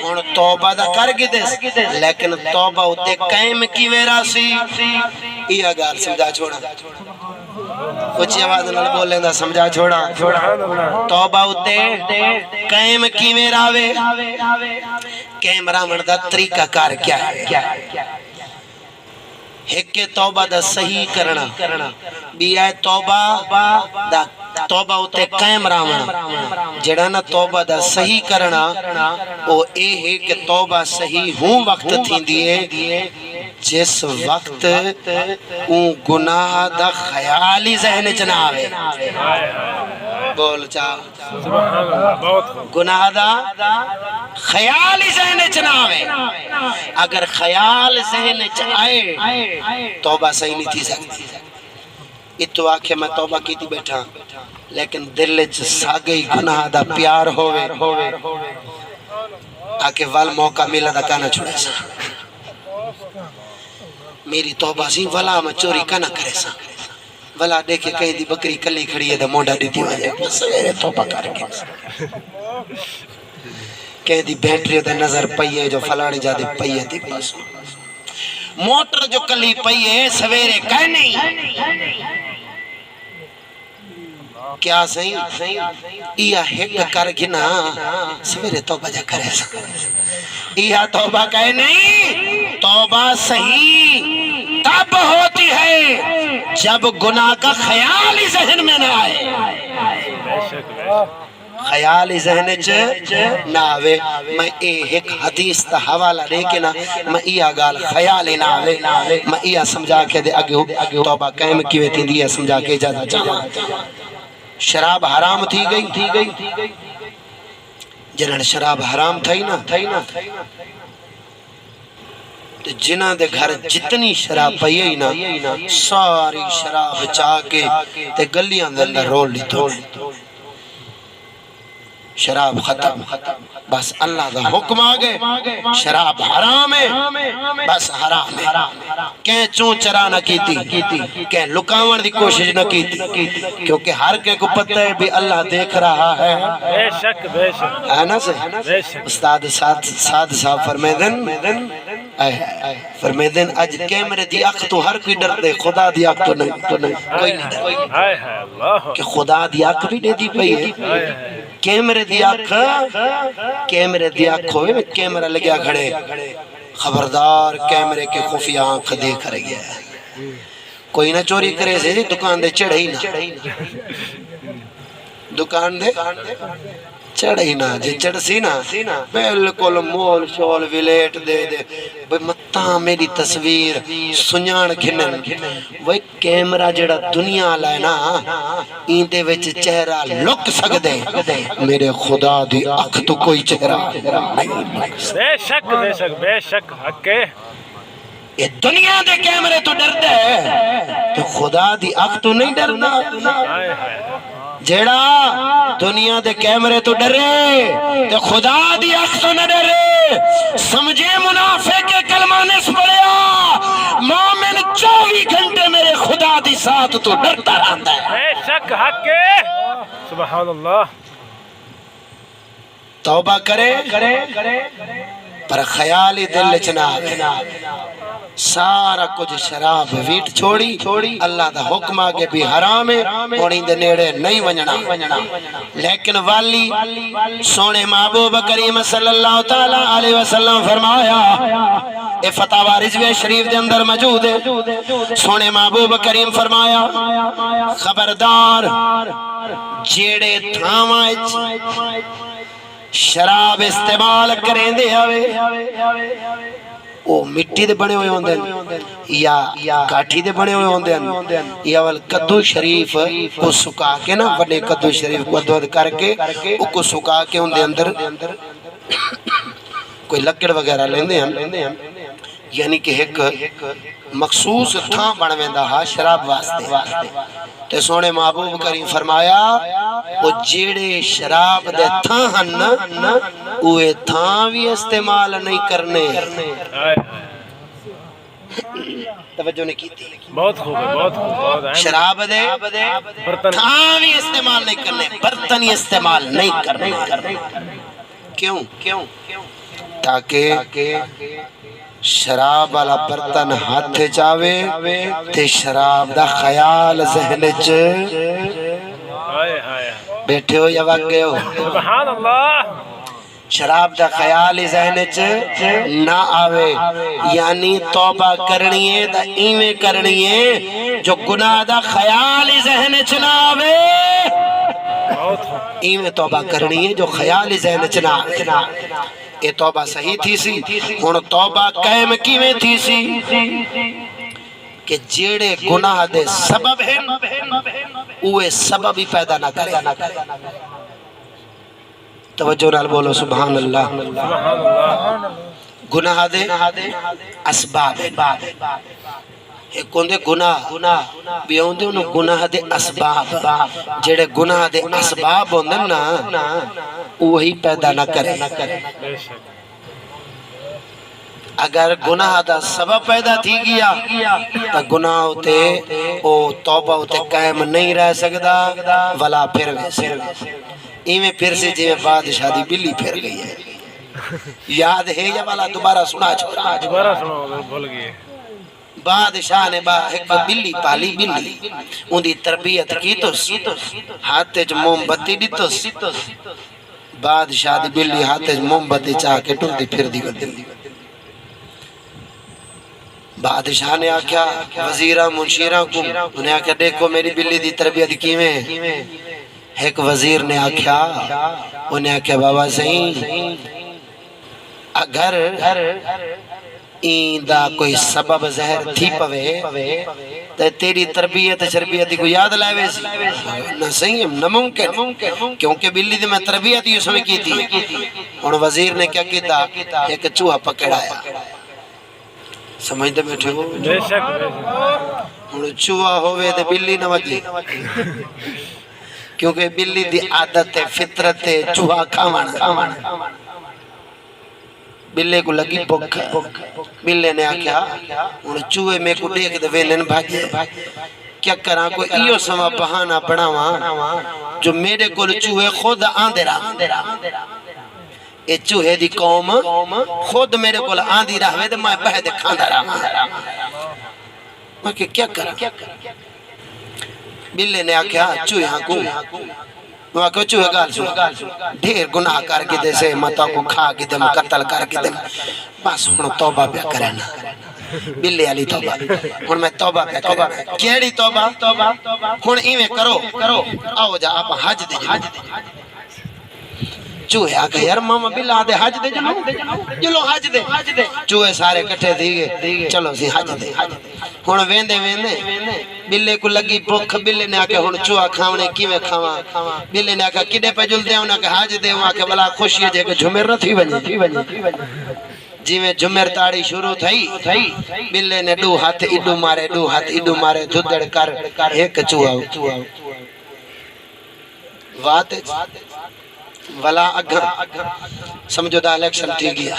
ان توبہ دا کر گی دس لیکن توبہ ہوتے قائم کی ویرا سی یہ اگر سمجھا چھوڑا کچھ آواز نہ بول لیندہ سمجھا چھوڑا توبہ ہوتے قائم کی ویرا وے کیمرہ مردہ طریقہ کار کیا ہے ایک توبہ دا صحیح کرنا بھی آئے توبہ ہوتے قائم راونا جڑا نا توبہ دا صحیح کرنا او اے ہے کہ توبہ صحیح ہوں وقت تھی دیئے جس وقت اون گناہ دا خیالی ذہن چناوے بول چاہو گناہ دا خیالی ذہن چناوے اگر خیال ذہن چاہے توبہ صحیح نہیں تھی سکتی اتو آکھے میں توبہ کی تھی بیٹھا لیکن دل ساگئی گناہ دا پیار ہوئے آکے وال موقع ملا دا کانا چھوڑے سا میری توبہ سی ولا میں چوری کانا کرے سا ولا دیکھے کہیں دی بکری کلی کھڑی ہے دا موڑا دیتی وجہ سویرے توبہ کر کے کہیں دی بیٹری دا نظر پئی ہے جو فلاڑی جا دی پئی ہے دی پاس موٹر جو کلی پئی ہے سویرے کہیں نہیں کیا صحیح یہ ہیک کر گنا سویرے توبہ جا کرے سا یہ توبہ کہے نہیں توبہ صحیح تب ہوتی ہے جب گناہ کا خیال ہی ذہن میں نہ آئے خیال ہی ذہن نہ آوے میں ایک حدیث تا حوالہ دے کے نا میں یہ گال خیال ہی نہ آوے میں یہ سمجھا کے دے اگے توبہ قائم کیوے تھی دیا سمجھا کے اجازت چاہا شراب حرام تھی گئی جنہاں شراب حرام تھا ہی نا جنہاں دے گھر جتنی شراب پئی ہے نا ساری شراب چاہ کے تے گلیاں دے اندر رول لی شراب ختم بس اللہ دا حکم آگے شراب حرام ہے بس حرام ہے کہیں چون چرا نہ کیتی کہیں لکاون دی کوشش نہ کیتی کیونکہ ہر کے کو پتہ ہے بھی اللہ دیکھ رہا ہے بے شک ہے نا سے استاد سعد صاحب فرمائے دن اج کیمرے دی اکھ تو ہر کوئی ڈر دے خدا دی اکھ تو نہیں کوئی نہیں ڈر کہ خدا دی اکھ بھی دے دی پئی ہے کیمرے دی اکھ ہوئے کیمرہ لگیا کھڑے خبردار کیمرے کے خفیہ آنکھ دیکھ رہی ہے کوئی نہ چوری کرے سے دکان دے چڑھ ہی نہ دکان دے چڑھ ہی نہ جی چڑھ سی نا بلکل مول شول ولیٹ دے بھئی متاں میری تصویر سنیان کھنن وہی کیمرہ جڑا دنیا لائے نا این دے وچ چہرہ لک سکدے میرے خدا دی اکھ تو کوئی چہرہ بے شک حق ہے یہ دنیا دے کیمرے تو ڈر دے تو خدا دی اکھ تو نہیں ڈر دا جیڑا دنیا دے کیمرے تو ڈرے تو خدا دی اکھ تو نہ ڈرے سمجھے منافق کے کلمہ نس پڑیا مومن 24 گھنٹے میرے خدا دی ساتھ تو ڈرتا رہتا ہے بے شک حق ہے سبحان اللہ توبہ کرے پر خیالی دل چنا سارا کچھ شراب ویٹ چھوڑی اللہ دا حکم آگے بھی حرام ہے اور دے نیڑے نہیں ونجنا لیکن والی سونے محبوب کریم صلی اللہ تعالیٰ علیہ وسلم فرمایا اے فتاوہ رضوی شریف دے اندر موجود ہے سونے محبوب کریم فرمایا خبردار جیڑے تھامائے شراب استعمال کریں دے ہوئے وہ مٹی دے بنے ہوئے ہوندے یا کاٹھی دے بنے ہوئے ہوندے یا کدو شریف کو سکا کے نا بڑے کدو شریف کو دود کر کے وہ کو سکا کے ہوندے اندر کوئی لکڑ وغیرہ لیندے ہیں یعنی کہ ایک مخصوص تھاں بنویندا ہا شراب واسطے تے سونے محبوب کریم فرمایا وہ جیڑے شراب دے تھاں ہن اوے تھاں بھی استعمال نہیں کرنے توجہ نے کی تھی بہت خوب شراب دے تھاں بھی استعمال نہیں کرنے برتن استعمال نہیں کرنے کیوں تاکہ شراب والا برتن ہاتھ چاوے تے شراب دا خیال ذہن چ بیٹھے ہو یا وگ گئے ہو سبحان اللہ شراب دا خیال ذہن چ نہ آوے یعنی توبہ کرنی ہے دا ایویں کرنی ہے جو گناہ دا خیال ذہن چ نہ آوے ایویں توبہ کرنی ہے جو خیال ذہن چ نہ آوے یہ توبہ صحیح تھی سی ہن توبہ قائم کیویں تھی سی کہ جیڑے گناہ دے سبب ہیں اوے سبب ہی پیدا نہ کرے توجہ نال بولو سبحان اللہ گناہ دے اسباب ایک ہوندے گناہ بھی ہوندے انہوں گناہ دے اسباب جیڑے گناہ دے اسباب ہوندے نا وہی پیدا نہ کرے اگر گناہ دا سبب پیدا تھی گیا تو گناہ ہوتے او توبہ ہوتے قائم نہیں رہ سکتا ولا پھر ویسے ایمیں پھر سے جی میں بادشاہ دی بلی پھر گئی ہے یاد ہے یا والا دوبارہ سنا چھوڑا بھول گئے بادشاہ نے ایک بلی پالی بلی ان دی تربیت کی تو ہاتھ جو موم بتی دی تو بادشاہ دی بلی ہاتھ جو موم بتی چاہ کے ٹوٹی پھر دی گئی بادشاہ نے آکھا وزیرہ منشیرہ کو انہیں آکھا دیکھو میری بلی دی تربیت کی میں ایک وزیر نے آکھا انہیں آکھا بابا صحیح اگر این دا کوئی سبب زہر تھی پوے تو تیری تربیت شربیت کو یاد لائے سی نہ صحیح نممکن کیونکہ بلی دی میں تربیت یوں سمیں کی تھی اور وزیر نے کیا کیتا ایک چوہا پکڑایا سمجھتے بیٹھے ہو چوہا ہوئے دے بلی نہ وجی کیونکہ بلی دی عادت ہے فطرت ہے چوہا کھاوانا بلے کو لگی بھوک بلے نے آکھیا ہن چوہے میں کو دیکھ دے وینن بھاگے کیا کراں کوئی ایو سما بہانہ بناواں جو میرے کول چوہے خود آندے رہا اے چوہے دی قوم خود میرے کول آندی رہے تے میں بہ دے کھاندا رہا میں کہ کیا کراں بلے نے آکھیا چوہے کو وہ کہ چوہے گال سن ڈھیر گناہ کر کے دے سے متا کو کھا کے دم قتل کر کے دم بس ہن توبہ پہ کرنا بلے علی توبہ ہن میں توبہ پہ کرنا کیڑی توبہ ہن ایویں کرو آؤ جا آپ حج دے چوہے آکھے یار ماما بلا دے حج دے چلو حج دے چوہے سارے کٹھے تھی گئے چلو سی حج دے ہن ویندے بلے کو لگی بھوک بلے نے آکھے ہن چوہا کھاونے کیویں کھاواں بلے نے آکھا کڈے پہ جلدے انہاں کہ حج دے انہاں کہ بلا خوشی جے کہ جھمر نہ تھی ونجے جی میں جمر تاڑی شروع تھئی بلے نے دو ہاتھ ایڈو مارے دھدڑ کر ایک چوہا وات ولا اگر سمجھو دا الیکشن تھی گیا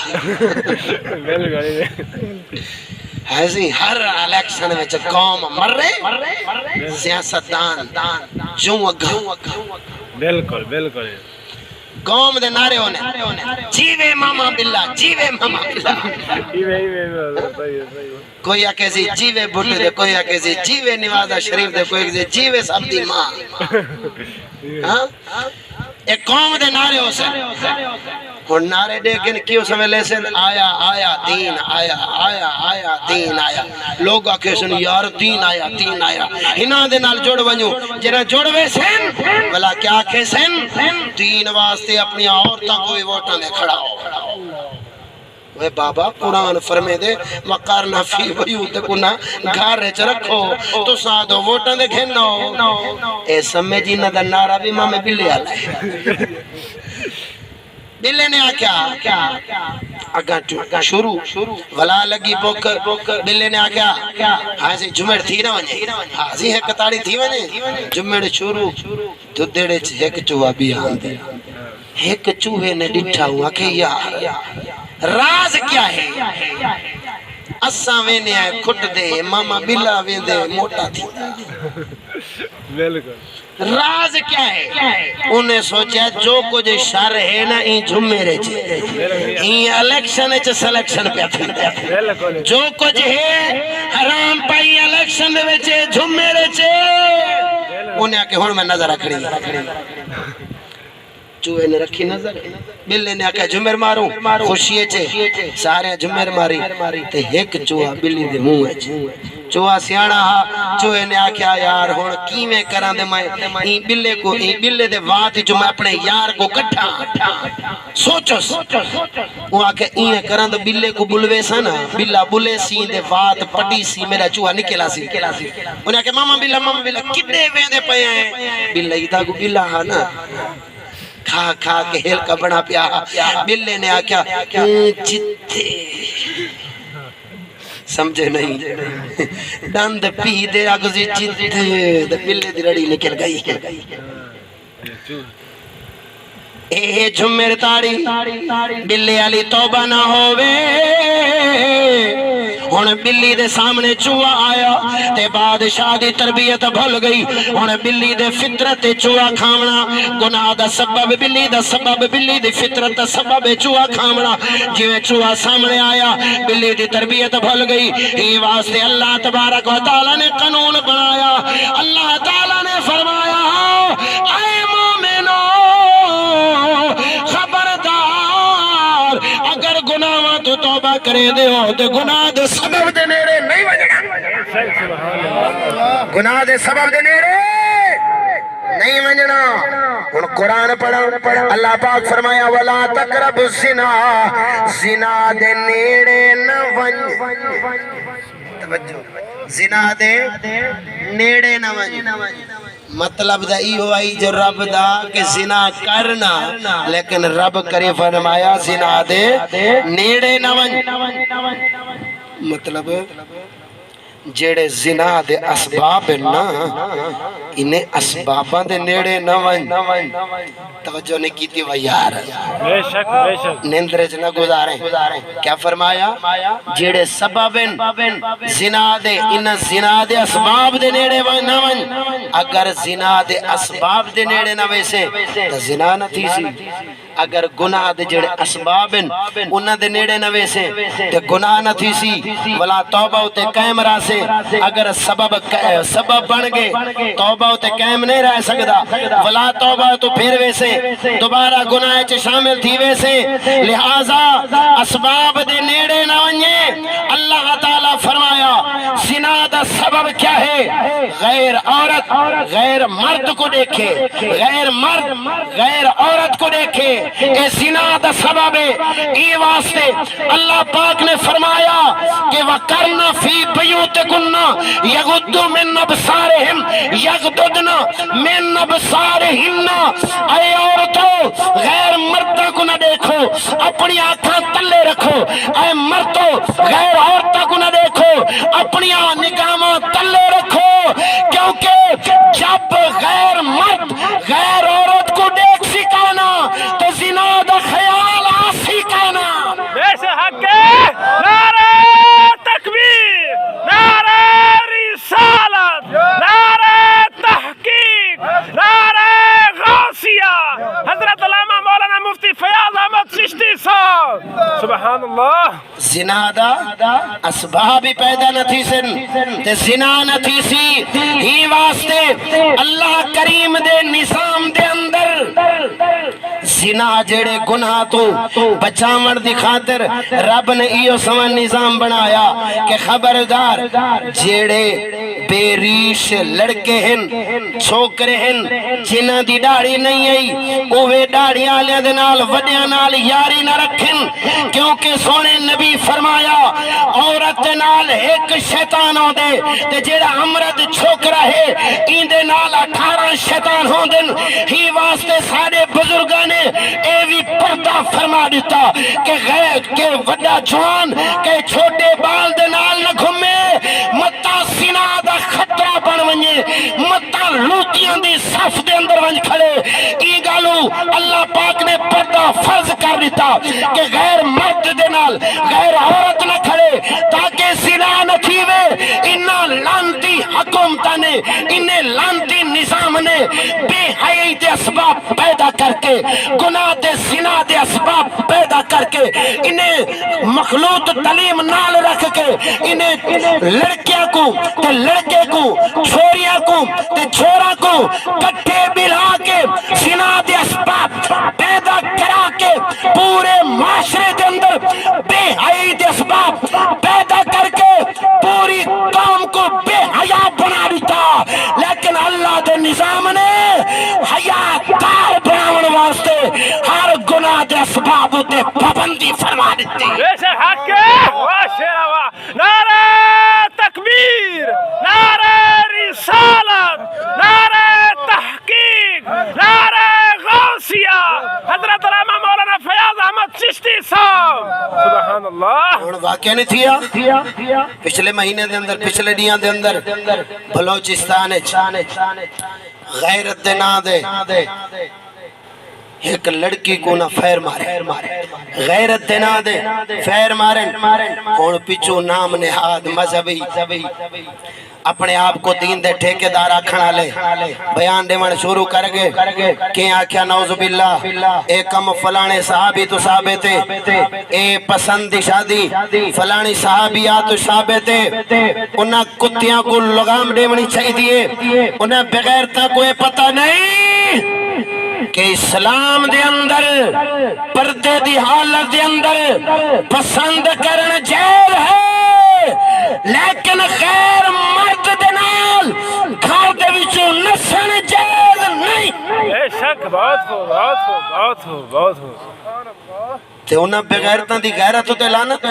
ایسی ہر الیکشن میں قوم مر رہے سیاستدان جو اگا بالکل قوم دے نعرے ہونے جیوے ماما بلا کوئی کہسی جیوے بھٹو دے کوئی کہسی جیوے نوازہ شریف دے کوئی کہسی جیوے سب دی ماں ایک قوم دے نعرے ہو سے اور نعرے دیکھیں کیوں سمیں لے سے آیا دین آیا دین آیا لوگ آکھے سن یار دین آیا ہنا دے نال جوڑ ونیو جنہ جوڑوے سن بلا کیا آکھے سن دین واسطے اپنی عورتاں کوئی ووٹاں دے کھڑا ہو وے بابا قرآن فرمے دے وقارنا فی بیوتکنا گھر چ رکھو تو سادو ووٹاں دے گھنو اے سمجھی نہ دا نعرہ بھی ماں میں بلے آلائے بلے نے آکھیا اگا شروع ولا لگی بوک بلے نے آکھیا ہاں جمڑ تھی نہ ونجے ہاں جی ہے کتاڑی تھی ونجے جمڑ شروع دھدڑے چ ایک چوہا بھی آندے ایک چوہے نے ڈٹھا ہوا کہ یار راز کیا ہے اساں وینے آئے کھٹ دے ماما بلا ویندے موٹا تھی راز کیا ہے انہیں سوچا جو کچھ شر ہے نا این جھمیرے چھے این الیکشن چھے سلیکشن پہ تھی جو کچھ ہے حرام پائی الیکشن دے چھے جھمیرے چھے انہیں آکے ہون میں نظر رکھڑی چوہے نے رکھی نظر بلے نے آکھا جمر ماروں خوشیے چھے سارے جمر ماری تے ایک چوہا بلی دے منہ ہے چوہا سیانا ہا چوہے نے آکھا یار ہون کیویں کراں دے میں این بلے کو این بلے دے وات جو میں اپنے یار کو کٹھا سوچو وہ آکھا این کراں دے بلے کو بلوے سا نا بلا بلے سی دے وات پٹی سی میرا چوہا نکلا سی انہیں آکھا ماما بلا کدے ویندے پے ہیں بلا ایدھا کو بلا ہا نا کھا کے ہیل کا بڑا پیا بلے نے آکھیا جتے سمجھے نہیں دند پی دے آگزی جتے بلے دی رڑی نکل گئی اے جمر تاڑی بلے علی توبہ نہ ہووے ہن بلی دے سامنے چوہا آیا تے بادشاہ دی تربیت بھول گئی ہن بلی دے فطرت چوہا کھاونا گناہ دا سبب بلی دی فطرت دا سبب چوہا کھاونا جویں چوہا سامنے آیا بلی دی تربیت بھول گئی ہی واسطے اللہ تبارک و تعالی نے قانون بنایا اللہ تعالی نے فرمایا اے مومنو خبردار اگر گناہ تو توبہ کرے دے ہو تو گناہ دے سبب دے نیرے نہیں وجنا گناہ دے سبب دے نیرے نہیں وجنا ان قرآن پڑھا اللہ پاک فرمایا وَلَا تَقْرَبُ الزِّنَا زنا دے نیرے نہ زنا دے نیرے نہ مطلب دا ای ہوئی جو رب دا کہ زنا کرنا لیکن رب کرے فرمایا زنا دے نیڑے نہ ون مطلب جڑے زنا دے اسباب نا انہیں اسباباں دے نیڑے نہ ون توجہ نہیں کیتی وہ یار بے شک بے شک نندرج نہ گزاریں کیا فرمایا جڑے سبب زنا دے ان زنا دے اسباب دے نیڑے نہ ون اگر زنا دے اسباب دے نیڑے نہ ویسے تو زنا نہ تھی سی اگر گناہ دے جڑے اسباب انہاں دے نیڑے نہ ویسے تو گناہ نہ تھی سی ولا توبہ تے قائم راسے اگر سبب بن گئے توبہ تے قائم نہیں رہ سکدا ولا توبہ تو پھر ویسے دوبارہ گناہ چ شامل تھی ویسے لہذا اسباب دے نیڑے نہ ونجے اللہ تعالی فرمایا زنا دا سبب کیا ہے غیر عورت غیر مرد کو دیکھے غیر مرد غیر عورت کو دیکھے اے زنا دا سبب ہے ای واسطے اللہ پاک نے فرمایا کہ وَقَرْنَ فِي بِيُوتِكُنَّ يَغُضُّ مِنْ أَبْصَارِهِمْ يَغْضُضْنَ مِنْ أَبْصَارِهِنَّ اے عورتوں غیر مردہ کو نہ دیکھو اپنی آنکھاں تلے رکھو اے مردوں غیر عورتہ کو نہ دیکھو اپنی نگاہاں تلے رکھو کیونکہ جب غیر مرد غیر عورت کو دیکھ سکانا تو زنا دا خیال آ سکانا بے شک نعرہ تکبیر نعرہ رسالت نعرہ تحقیق نعرہ غوثیہ حضرت علامہ مولانا مفتی فیاض احمد چشتی صاحب سبحان اللہ زنا دا اسباب ہی پیدا نہ تھی سن تے زنا نہ تھی سی ہی واسطے اللہ کریم دے نظام دے اندر زنا جڑے گناہ تو بچاون دی خاطر رب نے ایو سمان نظام بنایا کہ خبردار جڑے بے ریش لڑکے ہیں چھوکرے ہیں جنہ دی داڑھی نہیں آئی اوے داڑھی آلیاں دے نال وڈیاں نال یاری نہ رکھیں کیونکہ سونے نبی فرمایا عورت دے نال ایک شیطان ہو دے تے جڑا امرد چھوکرا ہے این دے نال 18 شیطان ہوں دن ہی واسطے سارے بزرگاں نے اے بھی پردہ فرما دیتا کہ غیر کے وڈا جوان کہ چھوٹے بال دے نال نہ گھومے متا زنا دا خطرہ بن ونجے متا لوٹیاں دی صف دے اندر ونج کھڑے ای گالو اللہ پاک نے پردہ فرض کر دیتا کہ غیر مرد دے نال غیر عورت نہ کھڑے تاکہ زنا نہ تھیوے انہاں لانتی حکومتاں نے انہیں لانتی نظام نے بے حیائی دے اسباب پیدا کر کے گناہ دے زنا دے اسباب پیدا کر کے انہیں مخلوط تعلیم نال رکھ کے انہیں لڑکیاں کو تے لڑکے کو چھوڑیاں کو تے چھوڑا کو کٹھے ملا کے زنا دے اسباب پیدا کرا کے پورے معاشرے دے اندر بے حیائی دے اسباب پیدا کر کے پوری قوم کو بے حیا بنا دیتا لیکن اللہ دے نظام نے حیا دار بناون واسطے ہر گناہ دے اسباب تے پابندی فرما دیتی بے شک واہ شیرا واہ نعرہ تکبیر نعرہ رسالت نعرہ تحقیق نعرہ غوثیہ حضرت علامہ مولانا فیاض احمد چشتی صاحب سبحان اللہ اور واقعہ نہیں تھیا پچھلے مہینے دے اندر پچھلے دیاں دے اندر بلوچستان غیرت دے نا دے ایک لڑکی کو نہ فیر مارے غیرت دے نا دے فیر مارے اور پچھو نام نہاد مذہبی اپنے آپ کو دین دے ٹھیکے دار آکھنا لے بیان دیوان شروع کر گئے کہ آکھیا نعوذ باللہ اے کم فلانے صحابی تو صحابے تے اے پسند شادی فلانی صحابیات تو صحابے تے انہاں کتیاں کو لگام دیونی چاہی دیئے انہیں بغیر تا کوئی پتہ نہیں کہ اسلام دے اندر پردے دی حالت دے اندر پسند کرن جیل ہے لیکن غیر مرد دے نال گھر دے وچوں نسن جیل نہیں بے شک بہت ہو بہت ہو بہت ہو بہت ہو تے انہاں بغیرتاں دی غیرت تے لعنت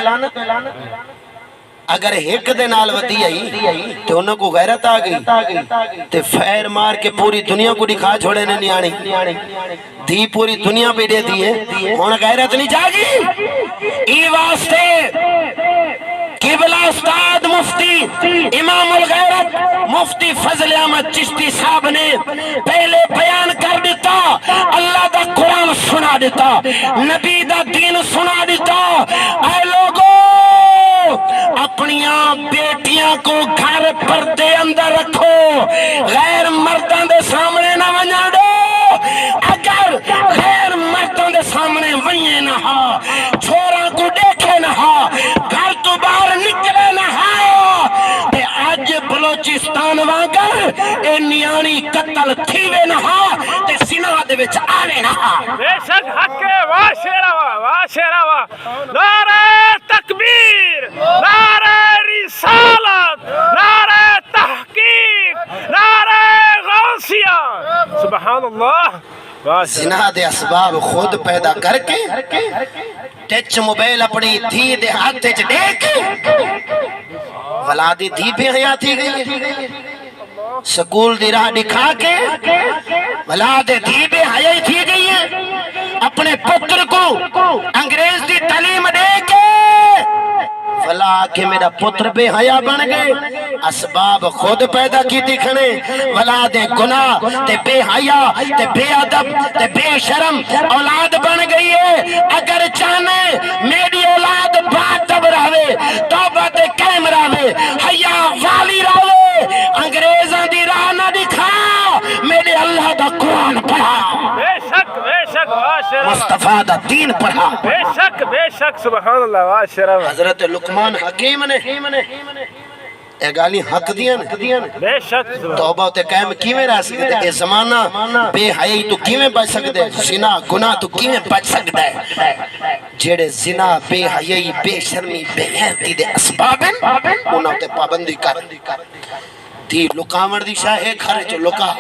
اگر ایک دے نال ودی آئی تے انہاں کو غیرت آ گئی تے فیر مار کے پوری دنیا کو دکھا چھوڑے نے نیانی دی پوری دنیا پہ دے دیئے انہاں غیرت نہیں جاگی ای واسطے قبلہ استاد مفتی امام الغیرت مفتی فضل احمد چشتی صاحب نے پہلے بیان کر دیتا، اللہ دا قرآن سنا دیتا، نبی دا دین سنا دیتا۔ اے لوگوں، اپنیاں بیٹیاں کو گھر پردے اندر رکھو، غیر مردوں دے سامنے نہ ونجا دو۔ اگر غیر مردوں دے سامنے ونجے نہ ہا، چھوڑاں کو دیکھے نہ ہا، گھر تو باہر نکلے نہ ہا، تے آج بلوچستان وانگر اے نیانی قتل تھیوے نہ ہا، تے زنا دے وچ آوے نہ ہا۔ بے شک حق ہے، واہ شیرہ واہ، واہ شیرہ واہ، نعرہ تکبیر، نعرہ رسالت، نعرہ تحقیق، نعرہ غوثیہ، سبحان اللہ۔ زنا دے اسباب خود پیدا کر کے ٹچ موبائل اپنی دھی دے ہاتھ وچ دے کے ولادی دھی بے حیا تھی گئی، سکول دی راہ دکھا کے ولاد دھی بے حیا تھی گئی ہے، اپنے پتر کو انگریز دی تعلیم دے کے فلا کہ میرا پتر بے حیا بن گئے، اسباب خود پیدا کی دکھنے، ولاد گناہ تے بے حیا تے بے ادب تے بے شرم اولاد بن گئی ہے۔ اگر چاہنے میری اولاد باتب رہے، توبہ تے قائم رہے، حیا والی رہے، انگریزاں دی راہ نہ دکھا، میرے اللہ دا قرآن پڑھا، بے شک بے شک، واہ شیرہ واہ، مصطفیٰ دا دین پڑھا۔ بے شک سبحان اللہ، واہ شیرہ واہ، حضرت لقمان حکیم نے اے گالی حق دیاں بے شک توبہ تے قائم کیویں رہ سکتے، اے زمانہ بے حیائی تو کیویں بچ سکتے، زنا گناہ تو کیویں بچ سکتا ہے۔ جیڑے زنا بے حیائی بے شرمی بے غیرتی دے اسباب ہیں انہاں تے پابندی کر دی۔ لکاوڑ دی شاہ ہے گھر چ لکا،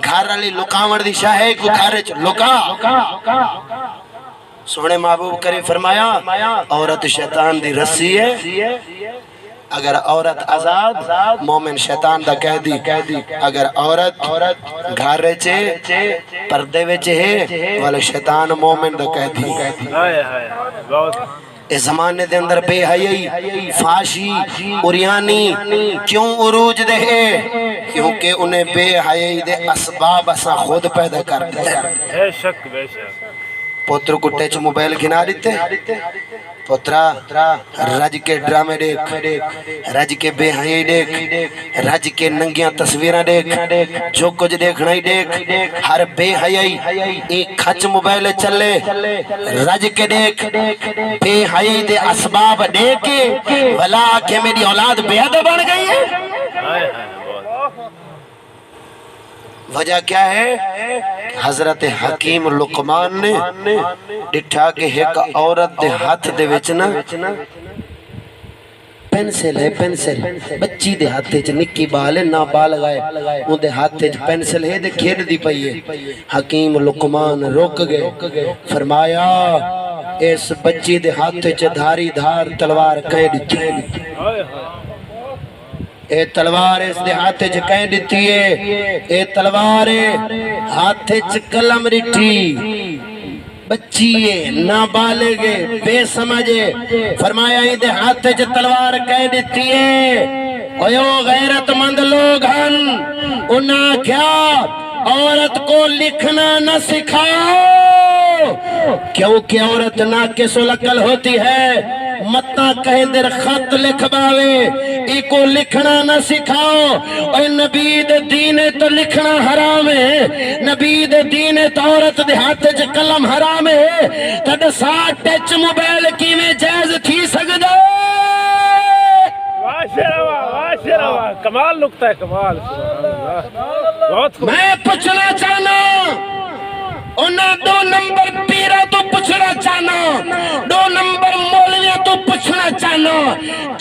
گھر والی لکاوڑ دی شاہ ہے کو گھر چ لکا۔ سونے محبوب کریم فرمایا عورت شیطان دی رسی ہے، اگر عورت آزاد مومن شیطان دا قیدی، اگر عورت گھر چے پردے وچ ہے والا شیطان مومن دا قیدی۔ اس زمانے دے اندر بے حیائی فاشی اوریانی کیوں عروج دے ہے؟ کیونکہ انہیں بے حیائی دے اسباب اساں خود پیدا کر دے۔ بے شک بے شک، پتر کو ٹچ موبائل گھنا دیتے، پترا رج کے ڈرامے دیکھ، رج کے بے حیائی دیکھ، رج کے ننگیاں تصویریں دیکھ، جو کچھ دیکھنا ہی دیکھ، ہر بے حیائی ایک کھچ موبائل چلے، رج کے دیکھ، بے حیائی دے اسباب دیکھ کے بھلا کہ میری اولاد بے ادب بن گئی ہے۔ وجہ کیا ہے؟ حضرت حکیم لقمان نے ڈٹھا کے ایک عورت دے ہاتھ دے وچنا پینسل ہے، پینسل بچی دے ہاتھ وچ نکی بال ہے، نہ بال لگائے، اون دے ہاتھ وچ پینسل ہے تے کھیڈ دی پئی ہے۔ حکیم لقمان رک گئے، فرمایا اس بچی دے ہاتھ وچ دھاری دھار تلوار کہیں دتی، اے تلوار اس دے ہاتھ وچ کہیں دتی ہے، اے تلوار ہاتھ وچ قلم رٹھی، بچی ہے نابالغ بے سمجھے، فرمایا اے دے ہاتھ وچ تلوار کہیں دتی ہے۔ اوہ غیرت مند لوگ ہن، انہاں کیا عورت کو لکھنا نہ سکھاؤ، کیونکہ عورت ناقص العقل ہوتی ہے، متنا کہیں در خط لکھ باوے، ایک کو لکھنا نہ سکھاؤ۔ اور نبی دے دین تو لکھنا حرام ہے، نبی دے دین تو عورت دے ہاتھ چ قلم حرام ہے، تد ساتھ ٹچ موبائل کی میں جائز تھی سکدا۔ کمال نکتہ ہے، کمال، میں پوچھنا چاہنا انہاں 2 نمبر پیرہ تو پوچھنا چاہنا، 2 نمبر مولویاں تو پوچھنا چاہنا،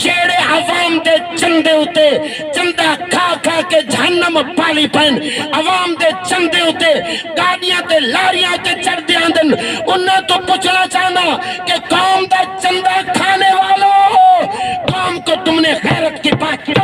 جیڑے عوام دے چندے ہوتے چندہ کھا کھا کے جہنم پالی پہن، عوام دے چندے ہوتے گاڑیاں تے لاریاں تے چڑھ دے آندن، انہاں تو پوچھنا چاہنا کہ قوم دا چندہ کھانے والا